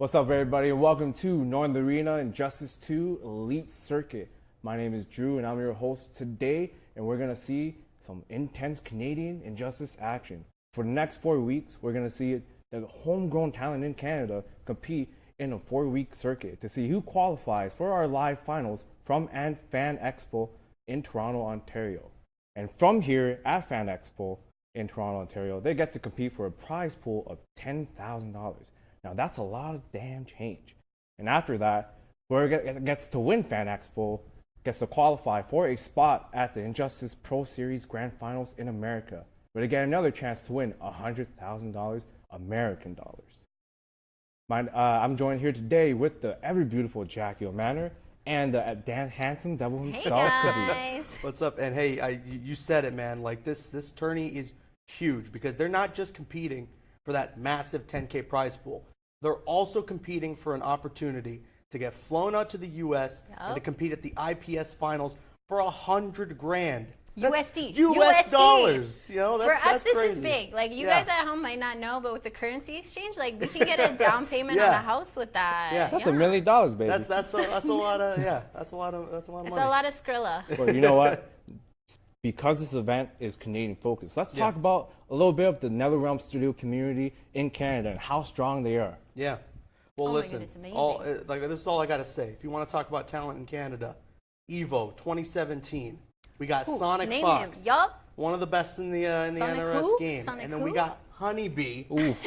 What's up, everybody, and welcome to Northern Arena Injustice 2 Elite Circuit. My name is Drew, and I'm your host today, and we're going to see some intense Canadian Injustice action. For the next 4 weeks, we're going to see the homegrown talent in Canada compete in a 4-week circuit to see who qualifies for our live finals from Fan Expo in Toronto, Ontario. And from here at Fan Expo in Toronto, Ontario, they get to compete for a prize pool of $10,000. Now that's a lot of damn change. And after that, whoever gets to win Fan Expo gets to qualify for a spot at the Injustice Pro Series Grand Finals in America, where they get another chance to win $100,000 American dollars. I'm joined here today with the ever beautiful Jackie O'Manor and the handsome devil himself. Hey guys. What's up? And hey, you said it, man. Like this tourney is huge because they're not just competing for that massive 10K prize pool. They're also competing for an opportunity to get flown out to the U.S. and to compete at the IPS finals for $100,000. USD. US dollars. You know, For us, this crazy. is big. Like, you guys at home might not know, but with the currency exchange, like, we can get a down payment on a house with that. Yeah. That's $1 million, baby. That's a lot of that's a lot of money. It's a lot of Skrilla. But you know what? Because this event is Canadian focused, let's talk about a little bit of the NetherRealm Studio community in Canada and how strong they are. Yeah. Well, Oh my listen, goodness, amazing. this is all I got to say. If you want to talk about talent in Canada, Evo 2017. We got Sonic Name Fox, him. Yup. one of the best in the Sonic NRS who? game, Sonic and then who? we got Honeybee,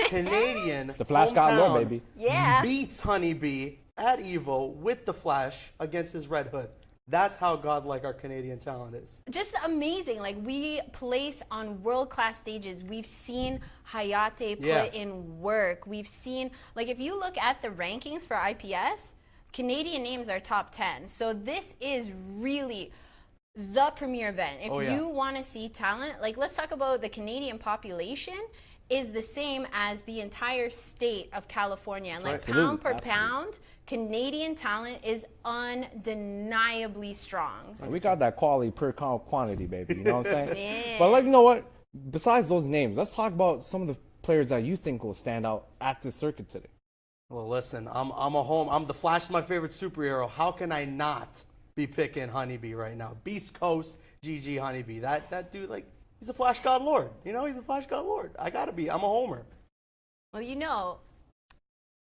Canadian. The Flash got hometown, more, baby. Yeah. Beats Honeybee at Evo with the Flash against his Red Hood. That's how godlike our Canadian talent is. Just amazing. Like, we place on world-class stages. We've seen Hayate put in work. We've seen, like, if you look at the rankings for IPS, Canadian names are top 10. So this is really the premier event. If you want to see talent, like, let's talk about the Canadian population is the same as the entire state of California. And like pound per pound, Canadian talent is undeniably strong. And we got that quality per quantity, baby. You know what I'm saying? Yeah. But like, you know what? Besides those names, let's talk about some of the players that you think will stand out at this circuit today. Well, listen, I'm the Flash is my favorite superhero. How can I not be picking Honeybee right now? Beast Coast, GG Honeybee. That dude, like, he's the Flash God Lord. You know, he's the Flash God Lord. I gotta be. I'm a homer. Well, you know,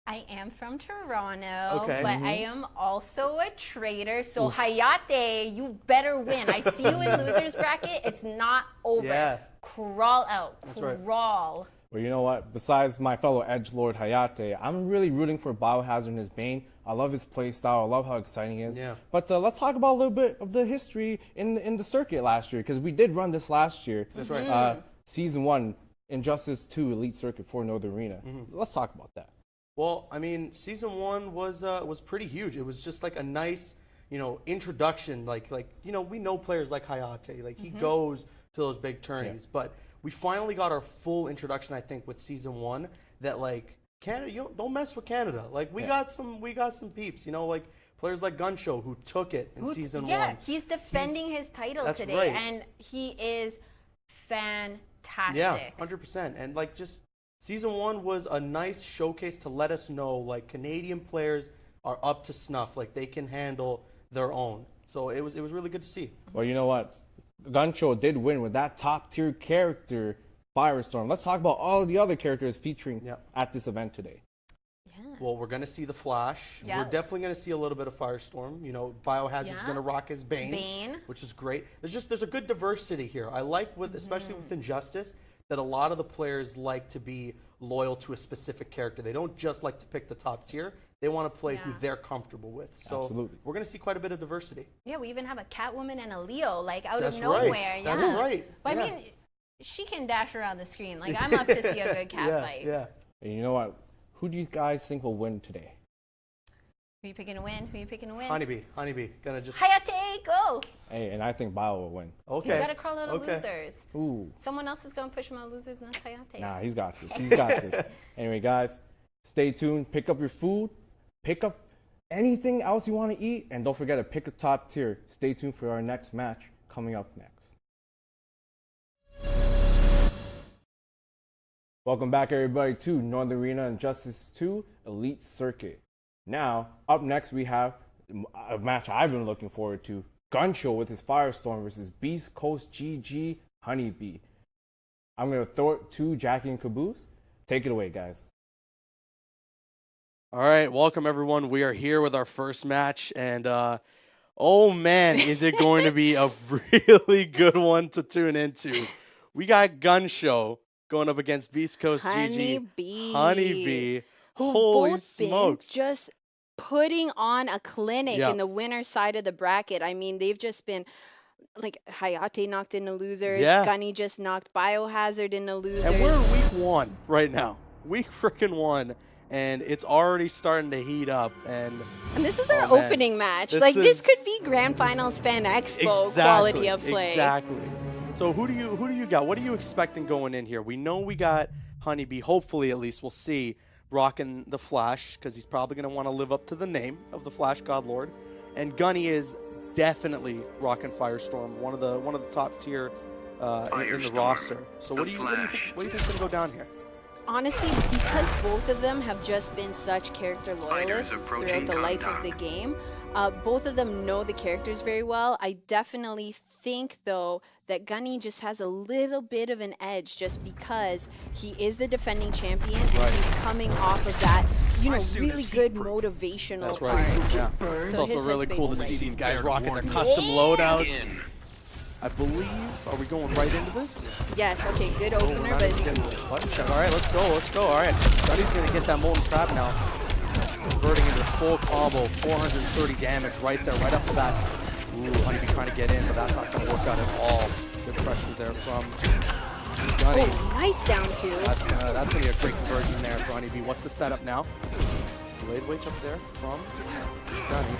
I am from Toronto, Okay. but I am also a trader. So Hayate, you better win. I see you in losers bracket. It's not over. Yeah. Crawl out. That's right. Crawl. Well, you know what? Besides my fellow edgelord Hayate, I'm really rooting for Biohazard and his Bane. I love his play style. I love how exciting he is. Yeah. But let's talk about a little bit of the history in the circuit last year, because we did run this last year. That's right. Season 1, Injustice 2 Elite Circuit for Northern Arena. Let's talk about that. Well, I mean, season 1 was pretty huge. It was just like a nice, introduction. Like we know players like Hayate. Like he goes to those big tourneys, but we finally got our full introduction. I think with season 1 that like Canada, don't mess with Canada. Like we got some peeps. Like players like Gunshow who took it in season 1. Yeah, he's defending his title today, right. and he is fantastic. Yeah, 100%. And like just season 1 was a nice showcase to let us know like Canadian players are up to snuff. Like they can handle their own. So it was really good to see. Well, you know what? Gunshow did win with that top tier character, Firestorm. Let's talk about all the other characters featuring at this event today. Well, we're going to see the Flash. Yeah. We're definitely going to see a little bit of Firestorm. Biohazard's going to rock his Bane, which is great. There's a good diversity here. I like especially with Injustice that a lot of the players like to be loyal to a specific character. They don't just like to pick the top tier. They want to play who they're comfortable with. So Absolutely. we're going to see quite a bit of diversity. Yeah, we even have a Catwoman and a Leo, like out That's of right. nowhere. That's yeah. right. But Yeah. I mean, she can dash around the screen. Like, I'm up to see a good cat fight. Yeah. And you know what? Who do you guys think will win today? Who you picking to win? Who you picking to win? Honeybee. Gonna just. Hayate, go! Hey, and I think Bio will win. Okay. He's got to crawl out of losers. Ooh. Someone else is going to push him out of losers, and that's Hayate. Nah, he's got this. He's got this. Anyway, guys, stay tuned. Pick up your food. Pick up anything else you want to eat. And don't forget to pick a top tier. Stay tuned for our next match coming up next. Welcome back, everybody, to Northern Arena Injustice 2 Elite Circuit. Now, up next, we have a match I've been looking forward to. Gunshow with his Firestorm versus Beast Coast GG Honeybee. I'm going to throw it to Jackie and Caboose. Take it away, guys. All right, welcome everyone. We are here with our first match, and oh man, is it going to be a really good one to tune into. We got Gunshow going up against Beast Coast GG Honeybee. Who've Holy both smokes. been just putting on a clinic in the winner's side of the bracket. I mean, they've just been like Hayate knocked in the losers. Gunny just knocked Biohazard in the losers. And we're in week 1 right now. Week freaking 1. And it's already starting to heat up. And this is our opening match. This could be Grand Finals Fan Expo quality of play. Exactly. So who do you got? What are you expecting going in here? We know we got Honeybee, hopefully at least, we'll see, rocking the Flash, because he's probably going to want to live up to the name of the Flash Godlord. And Gunny is definitely rocking Firestorm, one of the top tier in the roster. So what do you think is going to go down here? Honestly, because both of them have just been such character loyalists throughout the life of the game, both of them know the characters very well. I definitely think, though, that Gunny just has a little bit of an edge just because he is the defending champion and he's coming off of that, really good motivational part. Yeah. It's also really cool to see these guys rocking their custom loadouts. I believe, are we going right into this? Yes, okay, good opener. Button check. All right, let's go. All right, Gunny's going to get that Molten Trap now. Converting into a full combo, 430 damage right there, right off the bat. Ooh, Honeybee trying to get in, but that's not going to work out at all. Good pressure there from Gunny. Oh, nice down two. That's gonna be a great conversion there for Honeybee. What's the setup now? Blade wake up there from Gunny.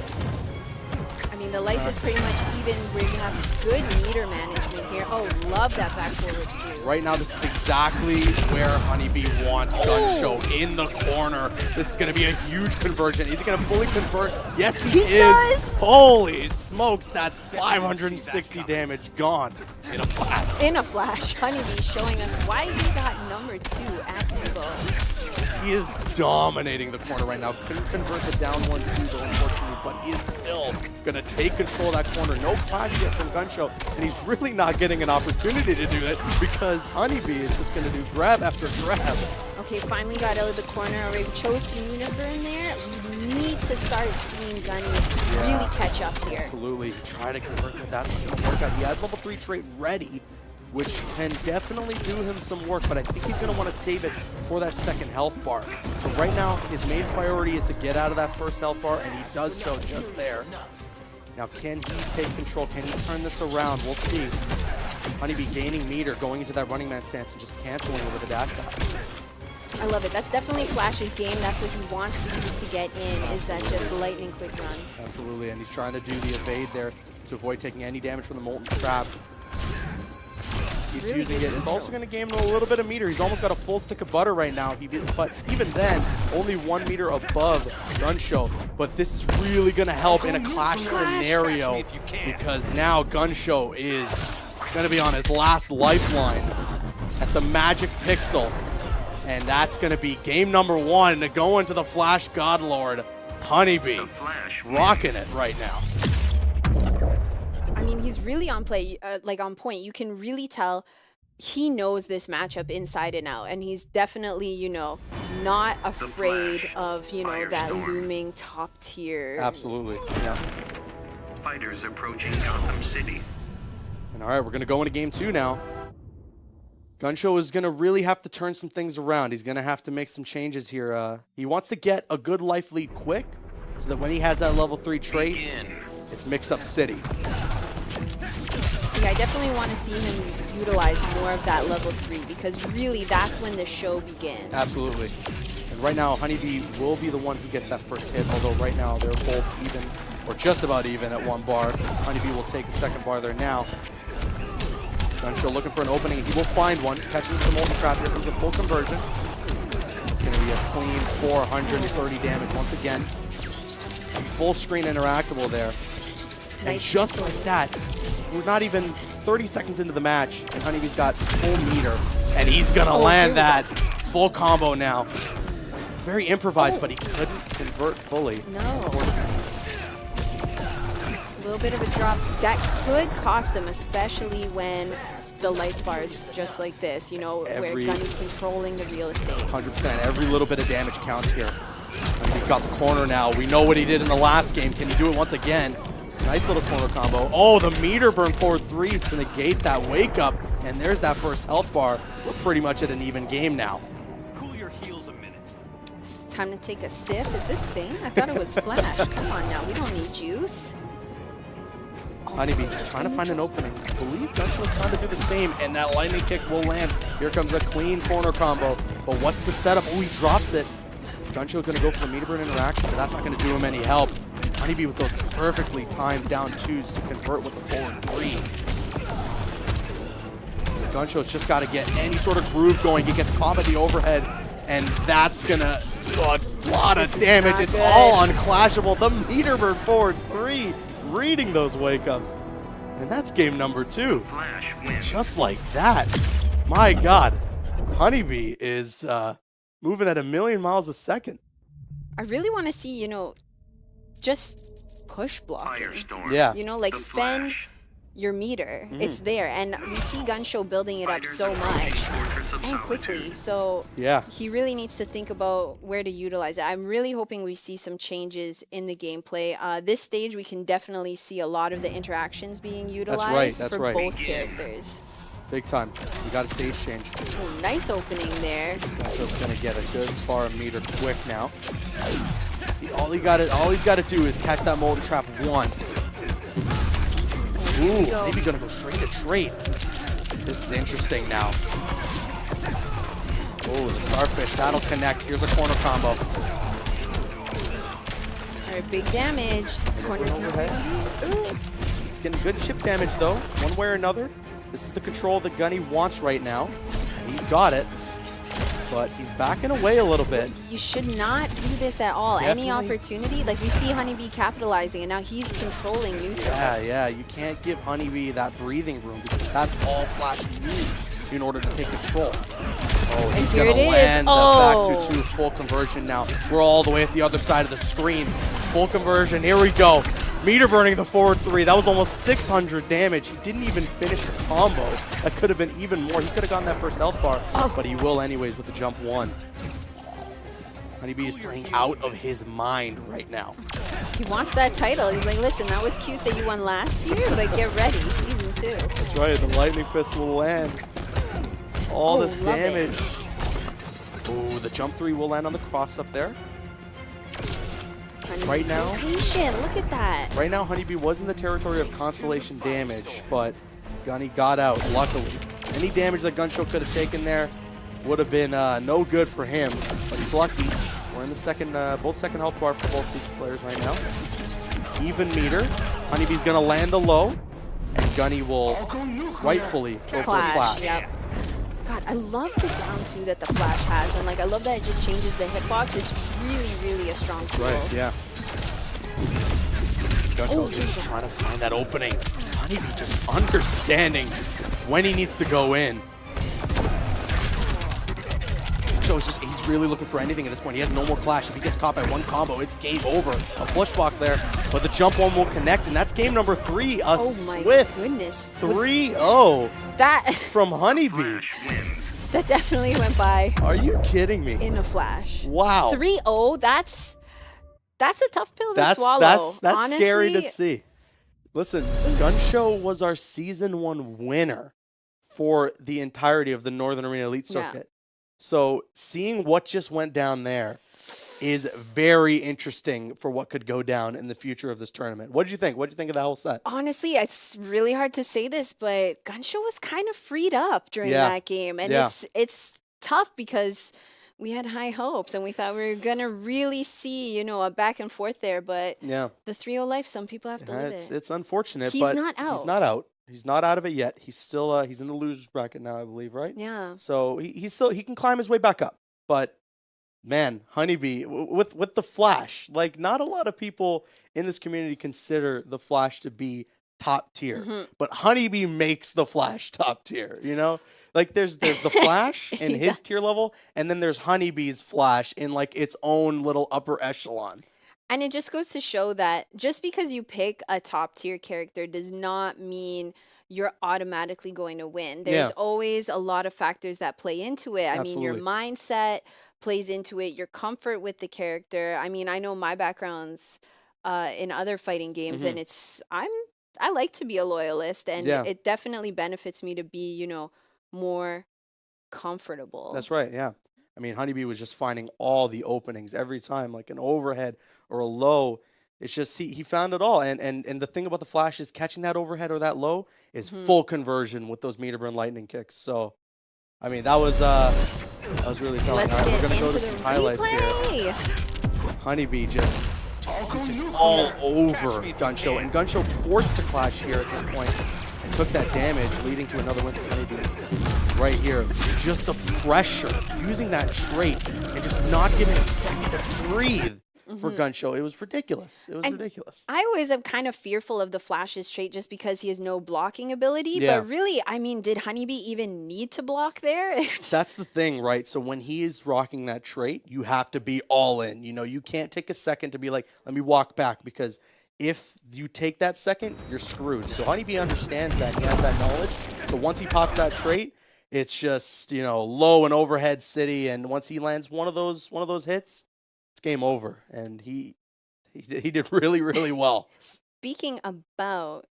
I mean, the life is pretty much even. We're going to have good meter management here. Oh, love that back forward too. Right now, this is exactly where Honeybee wants Gunshow, in the corner. This is going to be a huge conversion. Is he going to fully convert? Yes, he is. Does. Holy smokes, that's 560 damage gone in a flash. In a flash. Honeybee showing us why he got number 2 at Evo. He is dominating the corner right now. Couldn't convert the down 1-2 though, unfortunately, but he is still going to take control of that corner. No flash yet from Gunshow, and he's really not getting an opportunity to do that because Honeybee is just going to do grab after grab. Okay, finally got out of the corner already. Chose to maneuver in there. We need to start seeing Gunny really catch up here. Absolutely. Try to convert, but that's not going to work out. He has level 3 trait ready, which can definitely do him some work, but I think he's going to want to save it for that second health bar. So right now, his main priority is to get out of that first health bar, and he does so just there. Now, can he take control? Can he turn this around? We'll see. Honeybee gaining meter, going into that running man stance and just canceling it with a dash back. I love it. That's definitely Flash's game. That's what he wants to use to get in, is that just lightning quick run. Absolutely, and he's trying to do the evade there to avoid taking any damage from the Molten Trap. He's really using it. It's also going to gain him a little bit of meter. He's almost got a full stick of butter right now. But even then, only 1 meter above Gunshow. But this is really going to help in a clash scenario because now Gunshow is going to be on his last lifeline at the Magic Pixel. And that's going to be game number 1 to go into the Flash Godlord. Honeybee rocking it right now. I mean, he's really on play, on point. You can really tell he knows this matchup inside and out, and he's definitely, not afraid of, that looming top tier. Absolutely, yeah. Fighters approaching Gotham City. And all right, we're going to go into game 2 now. Gunshow is going to really have to turn some things around. He's going to have to make some changes here. He wants to get a good life lead quick so that when he has that level 3 trait, it's Mix-Up City. Yeah, I definitely want to see him utilize more of that level 3 because really that's when the show begins. Absolutely. And right now, Honeybee will be the one who gets that first hit, although right now they're both even, or just about even at 1 bar. Honeybee will take the second bar there now. Gunshow looking for an opening. He will find one, catching the Molten Trap. Here comes a full conversion. It's going to be a clean 430 damage once again. A full screen interactable there. Nice. And just like that, we're not even 30 seconds into the match, and Honeybee's got full meter, and he's going to land that Full combo now. Very improvised, but he couldn't convert fully. No. A little bit of a drop. That could cost him, especially when the life bar is just like this, you know, where Gunny's controlling the real estate. 100%. Every little bit of damage counts here. And he's got the corner now. We know what he did in the last game. Can he do it once again? Nice little corner combo. Oh, the meter burn forward 3 to negate that wake up. And there's that first health bar. We're pretty much at an even game now. Cool your heels a minute. Time to take a sip. Is this thing? I thought it was Flash. Come on now, we don't need juice. Honeybee just trying to find an opening. I believe Guncho is trying to do the same, and that lightning kick will land. Here comes a clean corner combo. But what's the setup? Oh, he drops it. Guncho going to go for the meter burn interaction, but that's not going to do him any help. Honeybee with those perfectly timed down 2s to convert with the forward 3. Guncho's just got to get any sort of groove going. He gets caught by the overhead, and that's going to do a lot of damage. It's all unclashable. The meter burn forward 3. Reading those wake-ups. And that's game number 2. Flash wins. Just like that. My God. Honeybee is moving at 1,000,000 miles a second. I really want to see, you know, just push blocking. Firestorm. Yeah. You know, like The spend Flash. your meter. It's there. And we see Guncho building it up Fighters so approaching much Fortress of and quickly. Solitude. So Yeah. he really needs to think about where to utilize it. I'm really hoping we see some changes in the gameplay. This stage, we can definitely see a lot of the interactions being utilized that's for right. both characters. Big time. We got a stage change. Ooh, nice opening there. Guncho's going to get a good bar meter quick now. All he's got to do is catch that molten trap once. Ooh, go. maybe going to go straight to trade. This is interesting now. Oh, the starfish, that'll connect. Here's a corner combo. All right, big damage. Corner's not overhead. ready. He's getting good chip damage though, one way or another. This is the control that Gunny wants right now. He's got it, but he's backing away a little bit. You should not do this at all. Any Definitely. opportunity, like we see Honeybee capitalizing, and now he's controlling neutral. Yeah, you can't give Honeybee that breathing room because that's all Flash needs in order to take control. Oh, he's here gonna it is. land the Oh. back to 2 full conversion now. We're all the way at the other side of the screen. Full conversion, here we go. Meter burning the forward 3. That was almost 600 damage. He didn't even finish the combo. That could have been even more. He could have gotten that first health bar, but he will anyways with the jump 1. Honeybee is playing out of his mind right now. He wants that title. He's like, listen, that was cute that you won last year, but get ready, season 2. That's right, the lightning fist will land. All Oh, this love it. damage. Ooh, the jump 3 will land on the cross up there. Honeybee's Right so now- patient. Look at that. Right now, Honeybee was in the territory of constellation damage, but Gunny got out, luckily. Any damage that Guncho could have taken there would have been no good for him, but he's lucky. We're in the second, both second health bar for both these players right now. Even meter. Honeybee's gonna land the low, and Gunny will rightfully go for a flash. Yep. God, I love the down 2 that the Flash has, and like I love that it just changes the hitbox. It's really, really a strong tool. Right, yeah. Guncho Oh, just yeah. trying to find that opening. Honeybee just understanding when he needs to go in. Guncho is he's really looking for anything at this point. He has no more clash. If he gets caught by one combo, it's game over. A flush block there, but the jump 1 will connect, and that's game number 3. A Oh my swift goodness. 3-0 That from Honeybee. Flash wins. that definitely went by Are you kidding me? in a flash. Wow. 3-0, that's a tough pill to That's swallow. that's scary to Honestly, see. Listen, Guncho was our season 1 winner for the entirety of the Northern Arena Elite Yeah. circuit. So seeing what just went down there is very interesting for what could go down in the future of this tournament. What did you think? What did you think of the whole set? Honestly, it's really hard to say this, but Guncho was kind of freed up during Yeah. that game, and Yeah. it's tough because we had high hopes and we thought we were gonna really see, a back and forth there. But Yeah, the 3-0 life, some people have to live it's, it. it's unfortunate, He's but not he's out. not out. He's not out of it yet. He's still he's in the losers bracket now, I believe, right? Yeah. So he can climb his way back up. But man, Honeybee with the Flash, like not a lot of people in this community consider the Flash to be top tier, Mhm. but Honeybee makes the Flash top tier. Like there's the Flash in He his does. tier level, and then there's Honeybee's Flash in like its own little upper echelon. And it just goes to show that just because you pick a top tier character does not mean you're automatically going to win. There's Yeah. always a lot of factors that play into it. I mean, your Absolutely. mindset plays into it, your comfort with the character. I mean, I know my background's in other fighting games, and I like to be a loyalist, and Yeah. it definitely benefits me to be, more comfortable. That's right, yeah. I mean, Honeybee was just finding all the openings every time, like an overhead or a low. It's just he found it all. And the thing about the Flash is catching that overhead or that low is full conversion with those meter burn lightning kicks. So, I mean, that was really telling. Let's All right, get we're gonna go into to the some highlights here. replay. Honeybee just he's just all over Gunshow, and Gunshow forced to clash here at this point and took that damage, leading to another win for Honeybee right here. Just the pressure, using that trait and just not giving a second to breathe for Gunshow. It was ridiculous. It was And ridiculous. I always am kind of fearful of the Flash's trait just because he has no blocking ability. Yeah. But really, I mean, did Honeybee even need to block there? That's the thing, right? So when he is rocking that trait, you have to be all in. You know, you can't take a second to be like, let me walk back, because if you take that second, you're screwed. So Honeybee understands that. He has that knowledge. So once he pops that trait, it's just, low and overhead city, and once he lands one of those hits, it's game over. And he did really, really well. Speaking about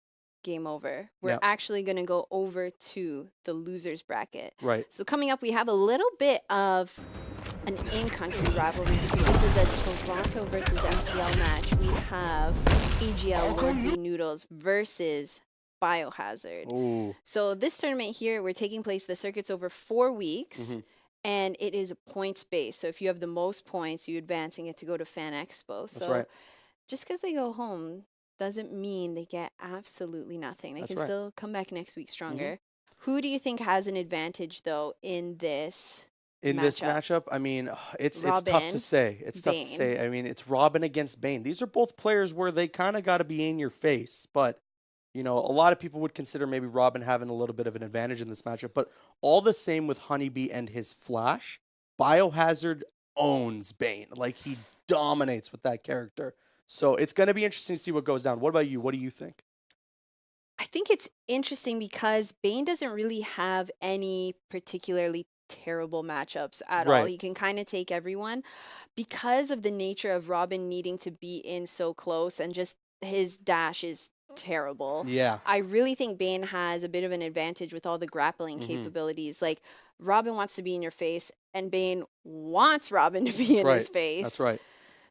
game over, we're Yeah. actually going to go over to the losers bracket. Right. So coming up, we have a little bit of an in-country rivalry because this is a Toronto versus MTL match. We have AGL Lord V Noodles versus Biohazard. Ooh. So this tournament here, we're taking place, the circuit's over 4 weeks, and it is points based. So if you have the most points, you advance and get to go to Fan Expo. So right. just because they go home doesn't mean they get absolutely nothing. They That's can right. still come back next week stronger. Who do you think has an advantage, though, in this This matchup, I mean, it's tough Robin, to say. It's tough to Bane. say. I mean, it's Robin against Bane. These are both players where they kind of got to be in your face. But, a lot of people would consider maybe Robin having a little bit of an advantage in this matchup. But all the same with Honeybee and his Flash, Biohazard owns Bane. Like, he dominates with that character. So it's going to be interesting to see what goes down. What about you? What do you think? I think it's interesting because Bane doesn't really have any particularly terrible matchups at all. Right. He can kind of take everyone because of the nature of Robin needing to be in so close, and just his dash is terrible. Yeah. I really think Bane has a bit of an advantage with all the grappling capabilities. Like, Robin wants to be in your face, and Bane wants Robin to be in right. his face. That's right.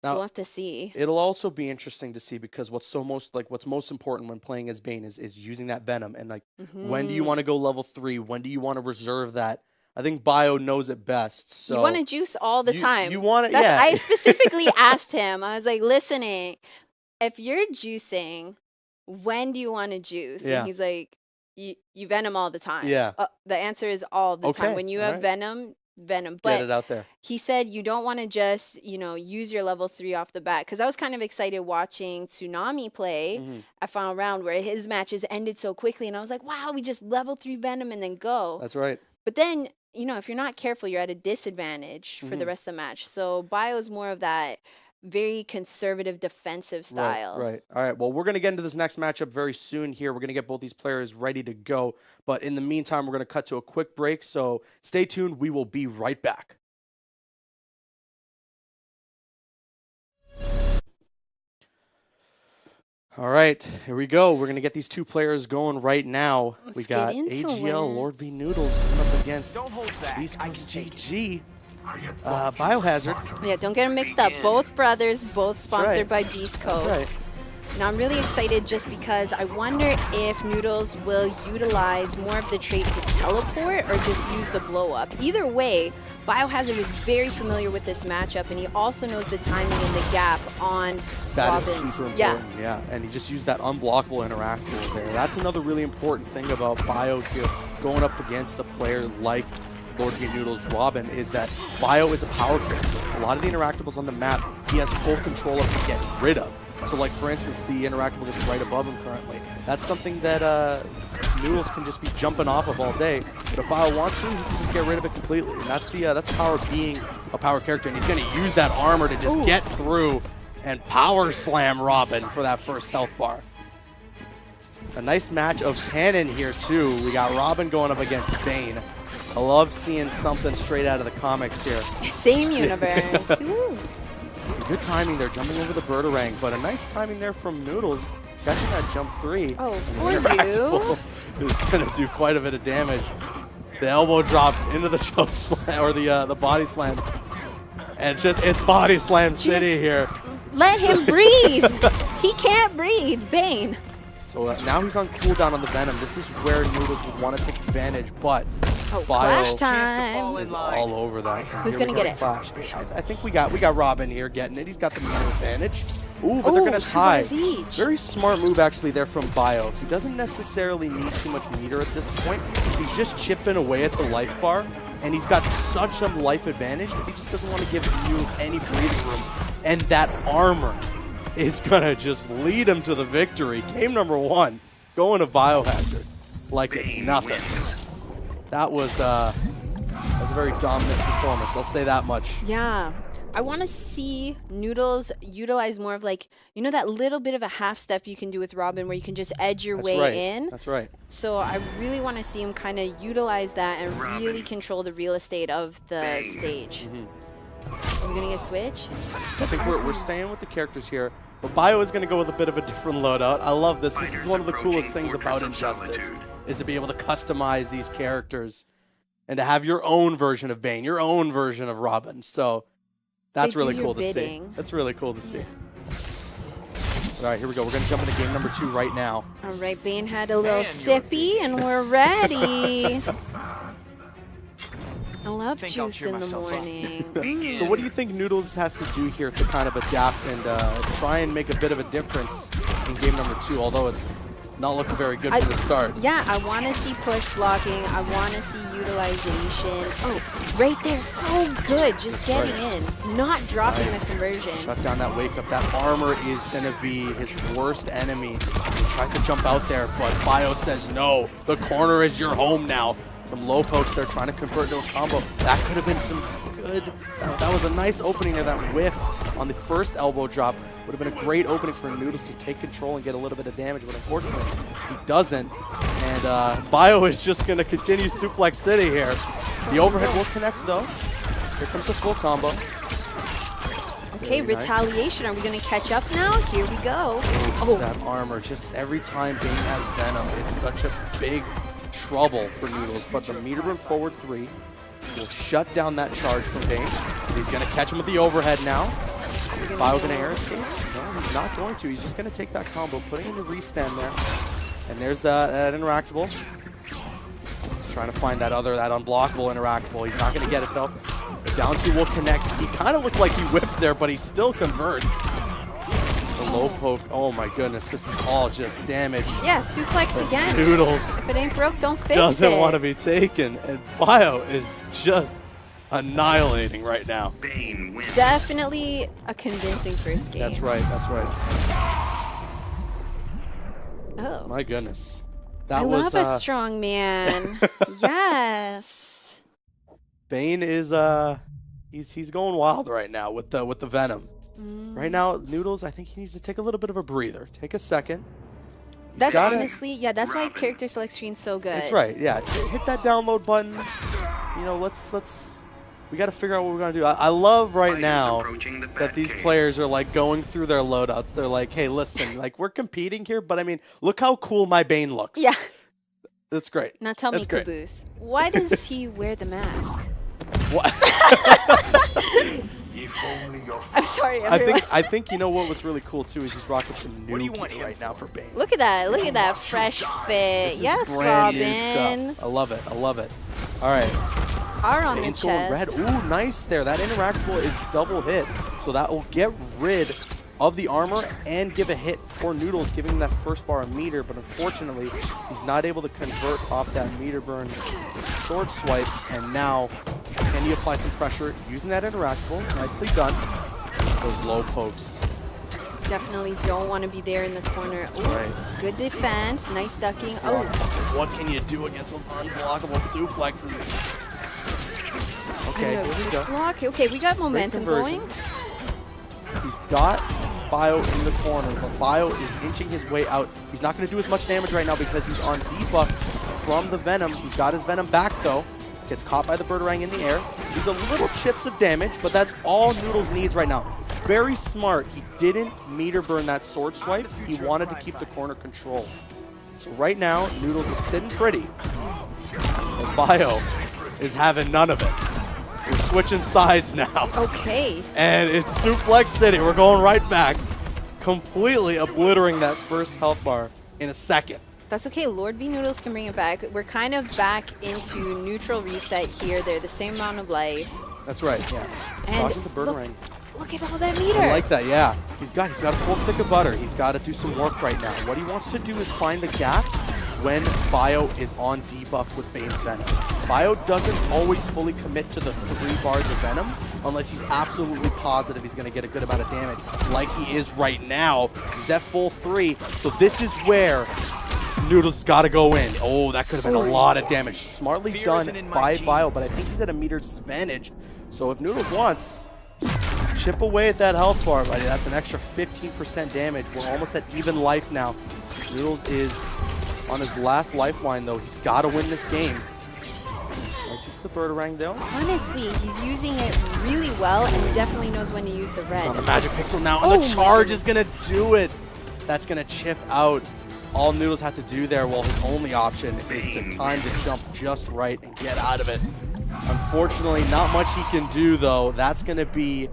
So Now, we'll have to see. it'll also be interesting to see, because what's most important when playing as Bane is using that Venom, and like when do you want to go level 3? When do you want to reserve that? I think Bio knows it best. So You want to juice all the time. You want it, That's, yeah. I specifically asked him. I was like, listening, if you're juicing, when do you want to juice? Yeah. And he's like, you venom all the time. Yeah. The answer is all the Okay, time. When you have alright. venom. Get But it out there. he said you don't want to just, use your level 3 off the bat. Because I was kind of excited watching Tsunami play at Final Round, where his matches ended so quickly. And I was like, wow, we just level 3 venom and then go. That's right. But then, if you're not careful, you're at a disadvantage for the rest of the match. So Bio's more of that very conservative defensive style. Right. All right. Well, we're going to get into this next matchup very soon here. We're going to get both these players ready to go. But in the meantime, we're going to cut to a quick break. So stay tuned. We will be right back. All right, here we go. We're going to get these two players going right now. We Let's got get into AGL it. Lord V Noodles coming up against Don't hold back. East I Coast can take it. GG. Biohazard. Yeah, don't get them mixed up. Both brothers, both sponsored by Beast Coast. That's right. Now, I'm really excited just because I wonder if Noodles will utilize more of the trait to teleport or just use the blow up. Either way, Biohazard is very familiar with this matchup, and he also knows the timing and the gap on That is Robin's. super Yeah. important, yeah. And he just used that unblockable interactable there. That's another really important thing about Bio here, going up against a player like Lord V Noodles Robin, is that Bio is a power character. A lot of the interactables on the map, he has full control of to get rid of. So like for instance, the interactable is right above him currently. That's something that Noodles can just be jumping off of all day. But if Bio wants to, he can just get rid of it completely. And that's the power of being a power character. And he's going to use that armor to just get through and power slam Robin for that first health bar. A nice match of canon here too. We got Robin going up against Bane. I love seeing something straight out of the comics here. Same universe. Ooh. Good timing there, jumping over the Birdarang, but a nice timing there from Noodles, catching that jump 3. Oh, And for you. Interactable is going to do quite a bit of damage. The elbow drop into the jump slam, or the body slam. And it's body slam city here. Let him breathe. He can't breathe. Bane. So now he's on cooldown on the Venom. This is where Noodles would want to take advantage, but Oh, Bio clash time. is all over that. Who's Here we gonna go, get it? Clash. I think we got Robin here getting it. He's got the meter advantage. Ooh, but they're Ooh, gonna 2 tie. bars each. Very smart move actually there from Bio. He doesn't necessarily need too much meter at this point. He's just chipping away at the life bar, and he's got such a life advantage that he just doesn't want to give Noodles any breathing room. And that armor is gonna just lead him to the victory. Game number 1, going to Biohazard like it's nothing. That was a very dominant performance. I'll say that much. Yeah. I want to see Noodles utilize more of like, you know, that little bit of a half step you can do with Robin where you can just edge your way right. in. That's right. So I really want to see him kind of utilize that and really control the real estate of the stage. Are we going to get a switch? I think we're staying with the characters here, but Bio is going to go with a bit of a different loadout. I love this. This is one of the coolest things about Injustice, is to be able to customize these characters and to have your own version of Bane, your own version of Robin. So that's They do really your cool to see. bidding. That's really cool to see. All right, here we go. We're going to jump into game number 2 right now. All right, Bane had a little sippy and we're ready. I love Think I'll juice cheer in the myself up. morning. So what do you think Noodles has to do here to kind of adapt and try and make a bit of a difference in game number 2, although it's not looking very good from the start? Yeah, I want to see push blocking. I want to see utilization. Oh, right there, so good. Just getting in, not dropping the conversion. Shut down that wake up. That armor is going to be his worst enemy. He tries to jump out there, but Bio says no. The corner is your home now. Some low pokes there trying to convert into a combo. That could have been some good. That was a nice opening there. That whiff on the first elbow drop would have been a great opening for Noodles to take control and get a little bit of damage, but unfortunately he doesn't. And Bio is just going to continue Suplex City here. The overhead will connect though. Here comes the full combo. Okay, Very nice. retaliation. Are we going to catch up now? Here we go. Oh, That armor, just every time Bane has Venom, it's such a big trouble for Noodles. But the meter run forward 3 will shut down that charge from Bane. And he's going to catch him with the overhead now. Is Bio going to air escape? No, he's not going to. He's just going to take that combo, putting in the restand there. And there's that interactable. He's trying to find that unblockable interactable. He's not going to get it though. The down 2 will connect. He kind of looked like he whiffed there, but he still converts. The low poke. Oh my goodness, this is all just damage. yeah, suplex again. Noodles If it ain't broke, don't fix doesn't it. want to be taken, and Bio is just annihilating right now. Bane wins. Definitely a convincing first game. That's right. That's right. Oh. My goodness, that I was love a strong man. Yes. Bane is he's going wild right now with the Venom. Right now, Noodles, I think he needs to take a little bit of a breather. Take a second. He's That's gotta- honestly, yeah, that's why character select screen's so good. That's right. Yeah, hit that download button. You know, let's we got to figure out what we're gonna do. I love right now that these players are like going through their loadouts. They're like, hey, listen, like we're competing here, but I mean, look how cool my Bane looks. Yeah. That's great. Now tell That's me, great. Caboose, why does he wear the mask? What? I'm sorry, everyone. I think you know what's really cool too is he's rocking some new do you gear want him right now for Bane. Look at that fresh fit. This Yes, is brand new Robin. stuff. I love it. I love it. All right. R on the Bane's going red. chest. Ooh, nice there. That interactable is double hit. So that will get rid of the armor and give a hit for Noodles, giving him that first bar of meter. But unfortunately, he's not able to convert off that meter burn sword swipe. And now, can he apply some pressure using that interactable? Nicely done. Those low pokes. Definitely don't want to be there in the corner. Ooh, right. good defense. Nice ducking. Oh, What can you do against those unblockable suplexes? Okay, and a here we go. block. Okay, we got momentum conversion. going. He's got Bio in the corner, but Bio is inching his way out. He's not going to do as much damage right now because he's on debuff from the Venom. He's got his Venom back, though. Gets caught by the Birdarang in the air. He's a little chips of damage, but that's all Noodles needs right now. Very smart. He didn't meter burn that sword swipe. He wanted to keep the corner control. So right now, Noodles is sitting pretty. And Bio is having none of it. We're switching sides now. Okay. And it's Suplex City. We're going right back. Completely obliterating that first health bar in a second. That's okay. Lord B Noodles can bring it back. We're kind of back into neutral reset here. They're the same amount of life. That's right, yeah. And Dodging the Birdarang. Look at all that meter. I like that, yeah. He's got a full stick of butter. He's got to do some work right now. What he wants to do is find a gap when Bio is on debuff with Bane's Venom. Bio doesn't always fully commit to the 3 bars of Venom unless he's absolutely positive he's going to get a good amount of damage, like he is right now. He's at full 3, so this is where Noodles got to go in. Oh, that could have been a lot of damage. Smartly Fear done isn't in my by genes. Bio, but I think he's at a meter disadvantage. So if Noodles wants, chip away at that health bar, buddy. That's an extra 15% damage. We're almost at even life now. Noodles is on his last lifeline, though. He's got to win this game. Nice use of the Birdarang, though. Honestly, he's using it really well, and he definitely knows when to use the red. He's on the Magic Pixel now, and Oh the my charge is goodness. going to do it. That's going to chip out. All Noodles had to do there, well, his only option is to time the jump just right and get out of it. Unfortunately, not much he can do, though. That's going to be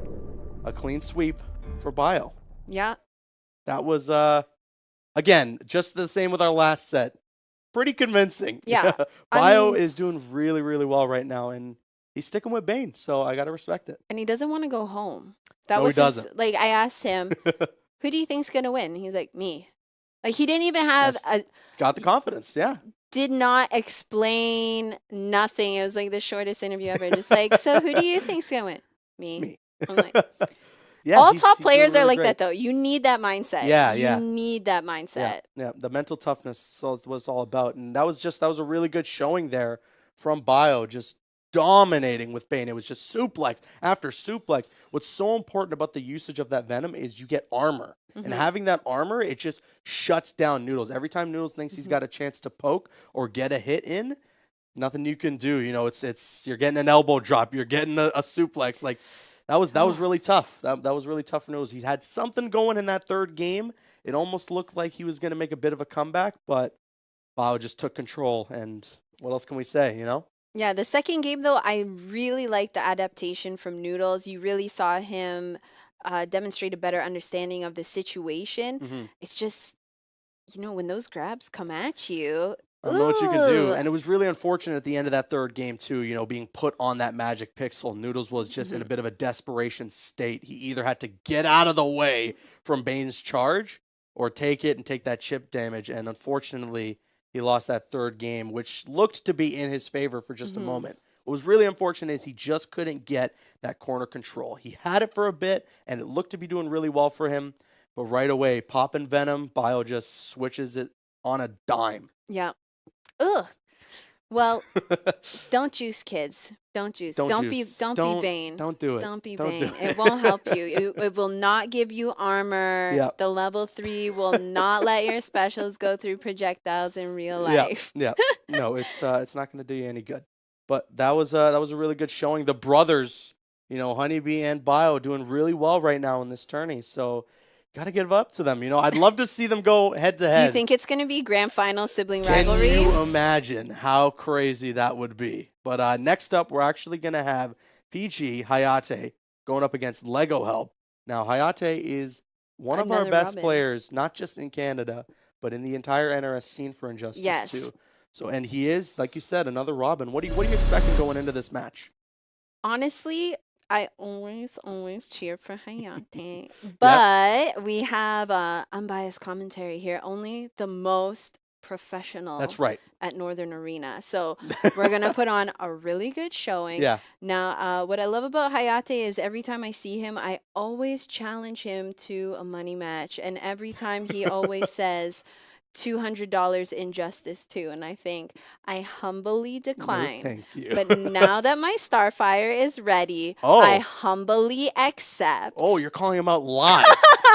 a clean sweep for Bio. Yeah. That was, again, just the same with our last set. Pretty convincing. Yeah, I Bio mean- is doing really, really well right now, and he's sticking with Bane, so I got to respect it. And he doesn't want to go home. That No, he was doesn't. like, I asked him, who do you think's going to win? He's like, me. Like, he didn't even have Got the confidence, yeah. did not explain nothing. It was like the shortest interview ever. Just like, so who do you think's going to win? Me. Me. I'm like, Yeah, all he's- top he's doing players are really like great. that, though. You need that mindset. Yeah, you yeah. need that mindset. Yeah, yeah, the mental toughness is what it's all about, and that was a really good showing there from Bio, just dominating with Bane. It was just suplex after suplex. What's so important about the usage of that Venom is you get armor, and having that armor, it just shuts down Noodles. Every time Noodles thinks he's got a chance to poke or get a hit in, nothing you can do. You know, it's you're getting an elbow drop, you're getting a suplex. Like that was really tough. That was really tough for Noodles. He had something going in that third game. It almost looked like he was going to make a bit of a comeback, but Bao just took control. And what else can we say? You know. Yeah, the second game, though, I really liked the adaptation from Noodles. You really saw him demonstrate a better understanding of the situation. It's just, you know, when those grabs come at you, I don't know what you can do. ugh. And it was really unfortunate at the end of that third game, too, you know, being put on that Magic Pixel. Noodles was just in a bit of a desperation state. He either had to get out of the way from Bane's charge or take it and take that chip damage. And unfortunately, he lost that third game, which looked to be in his favor for just a moment. What was really unfortunate is he just couldn't get that corner control. He had it for a bit, and it looked to be doing really well for him. But right away, popping Venom, Bio just switches it on a dime. Yeah. Ugh. Well, don't juice, kids. Don't juice. Don't Don't juice. be Don't- vain. Don't do it. Don't be Don't do vain. It won't help you. It will not give you armor. Yep. The level 3 will not let your specials go through projectiles in real life. Yeah. No, it's not going to do you any good. But that was a really good showing. The brothers, you know, Honeybee and Bio, doing really well right now in this tourney. So got to give up to them. You know, I'd love to see them go head to head. Do you think it's going to be grand final sibling Can rivalry? you imagine how crazy that would be? But next up, we're actually going to have PG Hayate going up against Lego Help. Now, Hayate is one of our Another best Robin. players, not just in Canada, but in the entire NRS scene for Injustice Yes. too. So, and he is, like you said, another Robin. What are you expecting going into this match? Honestly, I always cheer for Hayate. But we have unbiased commentary here. Only the most professional. That's right. At Northern Arena. So we're going to put on a really good showing. Yeah. Now, what I love about Hayate is every time I see him, I always challenge him to a money match. And every time he always says, $200 Injustice 2. And I think I humbly decline. thank you. But now that my Starfire is ready, Oh. I humbly accept. Oh, you're calling him out live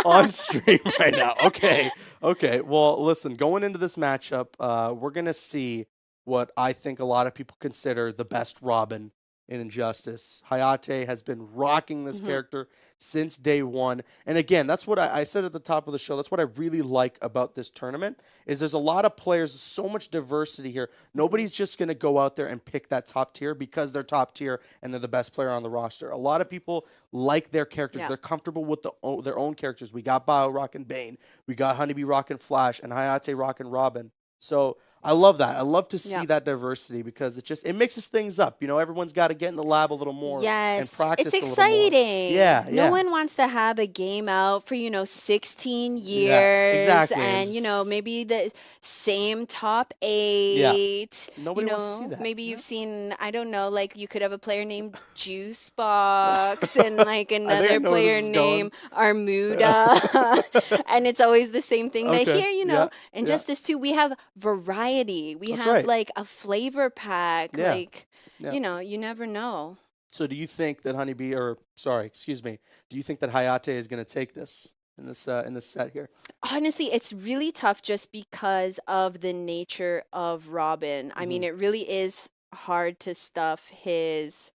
on stream right now. Okay. Okay. Well, listen, going into this matchup, we're going to see what I think a lot of people consider the best Robin in Injustice. Hayate has been rocking this character since day one. And again, that's what I said at the top of the show. That's what I really like about this tournament is there's a lot of players, so much diversity here. Nobody's just going to go out there and pick that top tier because they're top tier and they're the best player on the roster. A lot of people like their characters. Yeah. They're comfortable with their own characters. We got Bio rocking Bane. We got Honeybee rocking Flash and Hayate rocking Robin. So I love that. I love to see Yeah. that diversity because it mixes things up. You know, everyone's got to get in the lab a little more and Yes, practice it's a little more. exciting. Yeah, No yeah. one wants to have a game out for, 16 years. exactly. And, maybe the same top 8. Nobody wants to see that. Maybe you've seen, I don't know, like you could have a player named Juice Box and like another know where player this is going. named Armuda. And it's always the same thing. But Okay, here, yeah, Injustice 2, we have variety. We That's have right. like a flavor pack. Yeah. Like, Yeah. you never know. So do you think that do you think that Hayate is going to take this in this set here? Honestly, it's really tough just because of the nature of Robin. I mean, it really is hard to stuff his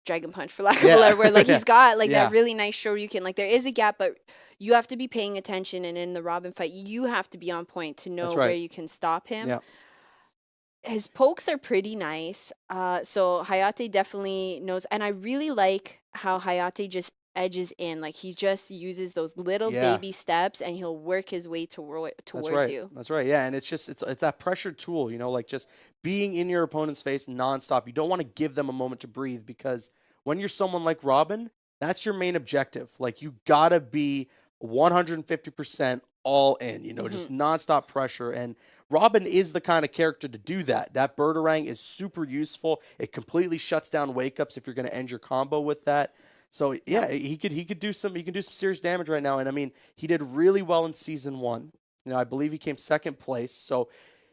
Dragon Punch, for lack of a better word. Like, he's got, like, Yeah. that really nice Shoryuken. Like, there is a gap, but you have to be paying attention. And in the Robin fight, you have to be on point to know That's right. where you can stop him. Yeah. His pokes are pretty nice. So Hayate definitely knows. And I really like how Hayate just edges in. Like, he just uses those little Yeah. baby steps and he'll work his way towards That's right. you. That's right. Yeah, and it's that pressure tool, like just being in your opponent's face nonstop. You don't want to give them a moment to breathe because when you're someone like Robin, that's your main objective. Like, you gotta be 150% all in. Just nonstop pressure. And Robin is the kind of character to do that. That Birdarang is super useful. It completely shuts down wake ups if you're going to end your combo with that. So yeah, he could do some serious damage right now. And I mean, he did really well in season 1. I believe he came second place. So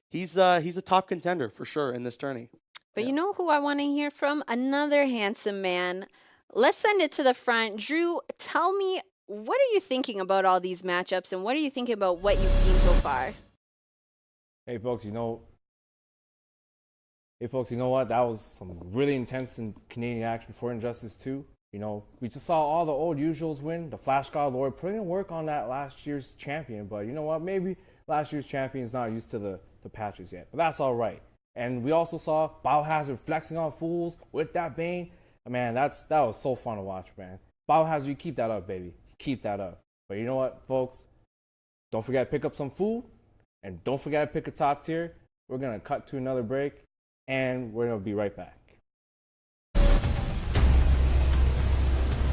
he's a top contender for sure in this tourney. But you know who I want to hear from? Another handsome man. Let's send it to the front. Drew, tell me, what are you thinking about all these matchups and what are you thinking about what you've seen so far? Hey folks, you know what? That was some really intense and Canadian action for Injustice 2. We just saw all the old usuals win. The Flash God Lord putting in work on that last year's champion. But you know what? Maybe last year's champion's not used to the patches yet. But that's all right. And we also saw Biohazard flexing on fools with that Bane. Man, that was so fun to watch, man. Biohazard, you keep that up, baby. Keep that up. But you know what, folks? Don't forget to pick up some food. And don't forget to pick a top tier. We're going to cut to another break, and we're going to be right back.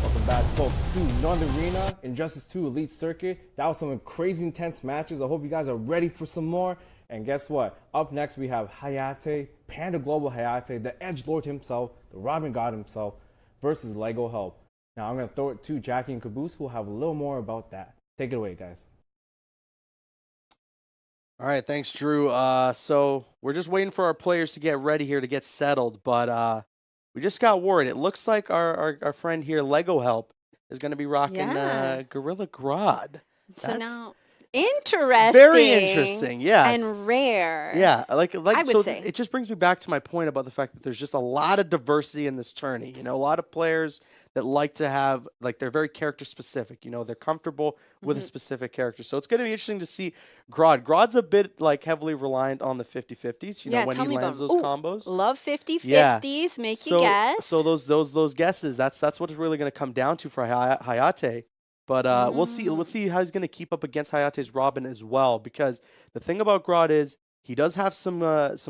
Welcome back, folks, to Northern Arena, Injustice 2 Elite Circuit. That was some crazy intense matches. I hope you guys are ready for some more. And guess what? Up next, we have Hayate, Panda Global Hayate, the Edgelord himself, the Robin God himself, versus Lego Help. Now, I'm going to throw it to Jackie and Caboose, who will have a little more about that. Take it away, guys. All right, thanks, Drew. So we're just waiting for our players to get ready here to get settled, but we just got word. It looks like our friend here, Lego Help, is going to be rocking Yeah. Gorilla Grodd. So now, interesting. Very interesting, yes. And rare. Yeah, like I would so say. it just brings me back to my point about the fact that there's just a lot of diversity in this tourney. A lot of players that like to have, like, they're very character specific. They're comfortable with a specific character. So it's going to be interesting to see Grodd. Grodd's a bit like heavily reliant on the 50-50s, when tell he me lands about those 'em. Ooh, combos. Love 50-50s. Yeah. Make you guess. So those guesses, that's what it's really going to come down to for Hayate. But we'll see how he's going to keep up against Hayate's Robin as well. Because the thing about Grodd is he does have some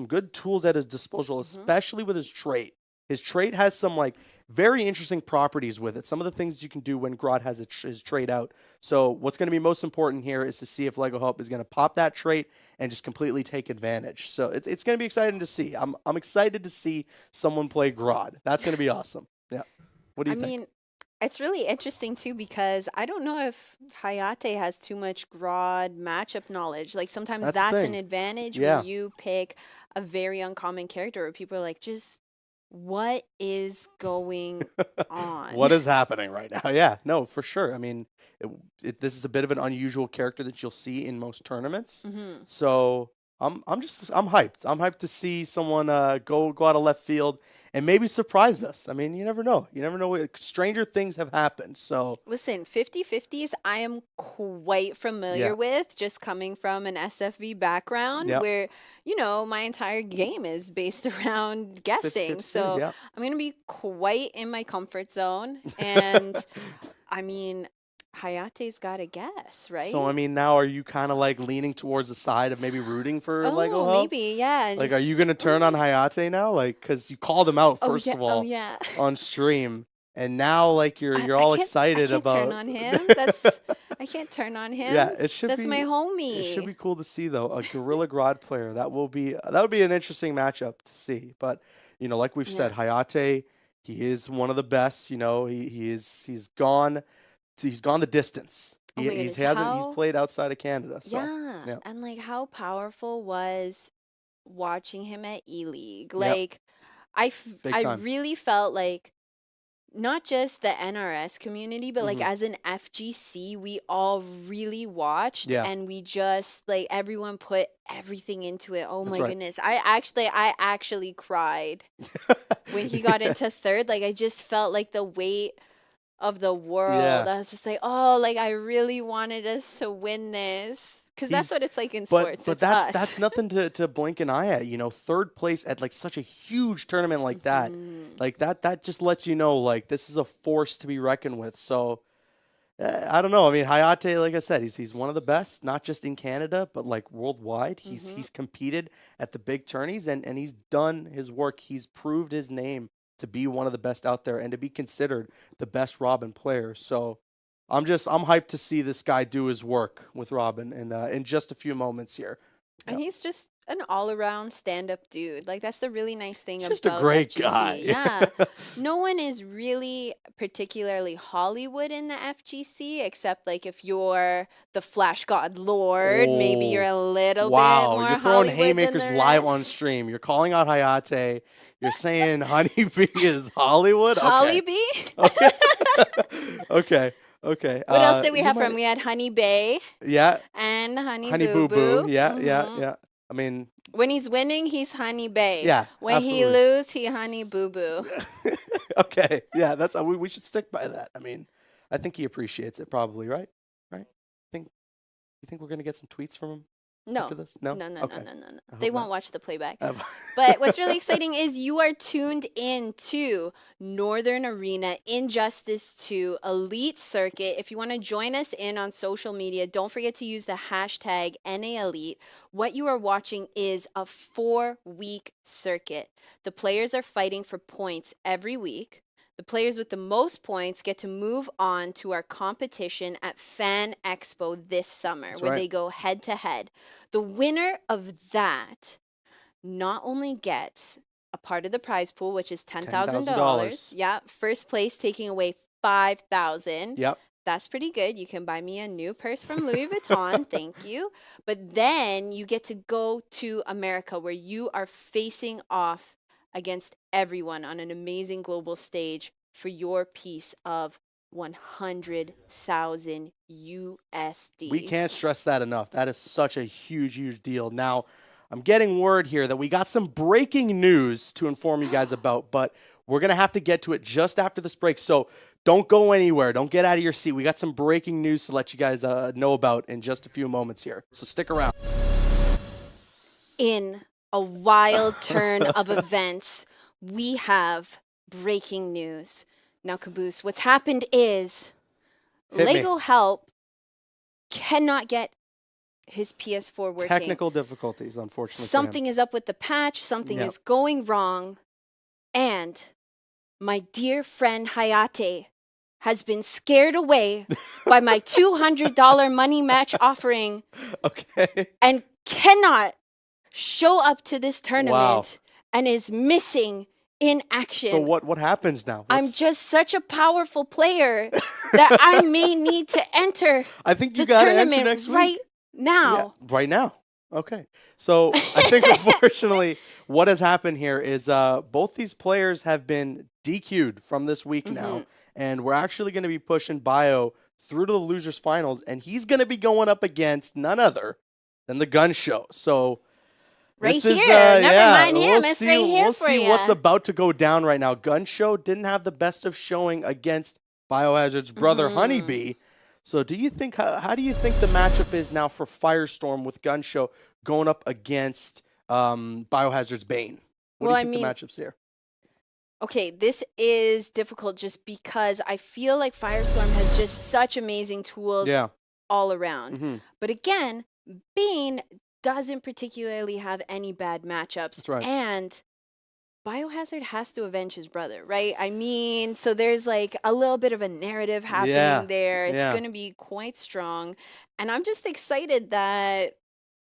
good tools at his disposal, especially with his trait. His trait has some like very interesting properties with it. Some of the things you can do when Grodd has his trait out. So what's going to be most important here is to see if Lego Help is going to pop that trait and just completely take advantage. So it's going to be exciting to see. I'm excited to see someone play Grodd. That's going to be awesome. Yeah. What do you think? mean, it's really interesting too because I don't know if Hayate has too much Grodd matchup knowledge. Like sometimes That's the that's an thing. advantage Yeah. when you pick a very uncommon character where people are like, just what is going on? What is happening right now? Yeah, no, for sure. I mean, this is a bit of an unusual character that you'll see in most tournaments. So I'm hyped. I'm hyped to see someone go out of left field and maybe surprise us. I mean, you never know. You never know. Stranger things have happened. So Listen, 50-50s I am quite familiar Yeah. with just coming from an SFV background Yep. where, you know, my entire game is based around guessing. 50-50, So yeah. I'm going to be quite in my comfort zone. And I mean, Hayate's got to guess, right? So I mean, now are you kind of like leaning towards the side of maybe rooting for Lego Oh, Help? maybe, yeah. Like, just- are you gonna turn on Hayate now? Like, cause you called him out Oh, first yeah, of all oh, yeah. on stream, and now like you're I all can't- excited I can't about. turn on him. I can't turn on him. Yeah, it should That's be. my homie. It should be cool to see though a Gorilla Grodd player. That would be an interesting matchup to see. But you know, like we've said, Hayate, he is one of the best. You know, he's gone the distance. Oh my He's goodness, he's played outside of Canada. So Yeah. And like how powerful was watching him at E League. Yep. Like I Big time. really felt like not just the NRS community, but like Mhm. as an FGC, we all really watched Yeah. and we just like everyone put everything into it. Oh That's my right. goodness. I actually cried when he got into third. Like I just felt like the weight of the world. Yeah. I was just like, oh, like I really wanted us to win this. Because that's He's- what it's like in But sports. It's that's us. that's nothing to blink an eye at. You know, third place at like such a huge tournament like that, Mm-hmm. like that just lets you know like this is a force to be reckoned with. So I don't know. I mean, Hayate, like I said, he's one of the best, not just in Canada but like worldwide. He's competed at the big tourneys and he's done his work. He's proved his name to be one of the best out there and to be considered the best Robin player. So I'm hyped to see this guy do his work with Robin in just a few moments here. And he's just an all-around stand-up dude. Like that's the really nice thing He's about just a great FGC. guy. Yeah. No one is really particularly Hollywood in the FGC except like if you're the Flash God Lord, maybe you're a little bit Wow, more you're throwing Hollywood than haymakers the live on rest. stream. You're calling out Hayate. You're saying Honeybee is Hollywood. Hollybee? Okay. Okay. What else did we you have might- from? We had Honey Bay Yeah, and Honey, Honey Boo Boo Boo. Boo. Yeah, Mhm. yeah. I mean, When he's winning, he's Honey Bay. Yeah, When he absolutely. lose, he Honey Boo Boo. okay. Yeah, that's we should stick by that. I mean, I think he appreciates it probably, right? Right? You think we're gonna get some tweets from him No. after this? No. No. Okay. I They hope won't not. watch the playback. Um, But what's really exciting is you are tuned in to Northern Arena Injustice 2 Elite Circuit. If you want to join us in on social media, don't forget to use the hashtag NAElite. What you are watching is a 4-week circuit. The players are fighting for points every week. The players with the most points get to move on to our competition at Fan Expo this summer, That's where right. they go head to head. The winner of that not only gets a part of the prize pool, which is $10,000. $10,000. Yeah, first place taking away $5,000. Yep. That's pretty good. You can buy me a new purse from Louis Vuitton. Thank you. But then you get to go to America where you are facing off against everyone on an amazing global stage for your piece of 100,000 USD. We can't stress that enough. That is such a huge, huge deal. Now, I'm getting word here that we got some breaking news to inform you guys about, but we're going to have to get to it just after this break. So don't go anywhere. Don't get out of your seat. We got some breaking news to let you guys know about in just a few moments here. So stick around. In a wild turn of events, we have breaking news. Now, Caboose, what's happened is Hit me. Lego Help cannot get his PS4 working. Technical difficulties, unfortunately. for him. Something is up with the patch, something Yep. is going wrong, and my dear friend Hayate has been scared away by my $200 money match offering Okay. and cannot show up to this tournament and is missing in action. So what happens now? I'm What's- just such a powerful player that I may need to enter I think you the got to enter tournament next week. right now. Yeah, right now. Okay. So I think unfortunately what has happened here is both these players have been DQ'd from this week Mm-hmm. now. And we're actually going to be pushing Bio through to the losers finals. And he's going to be going up against none other than the Gun Show. So Right this here. is, Never mind him. We'll It's see, right here we'll for see what's ya. about to go down right now. Gun Show didn't have the best of showing against Biohazard's brother, Mm-hmm. Honeybee. So do you think how do you think the matchup is now for Firestorm with Gun Show going up against Biohazard's Bane? What Well, do I you think mean- the matchups here? Okay, this is difficult just because I feel like Firestorm has just such amazing tools Yeah. all around. Mhm. But again, Bane doesn't particularly have any bad matchups. That's right. And Biohazard has to avenge his brother, right? I mean, so there's like a little bit of a narrative happening Yeah, there. It's yeah. going to be quite strong. And I'm just excited that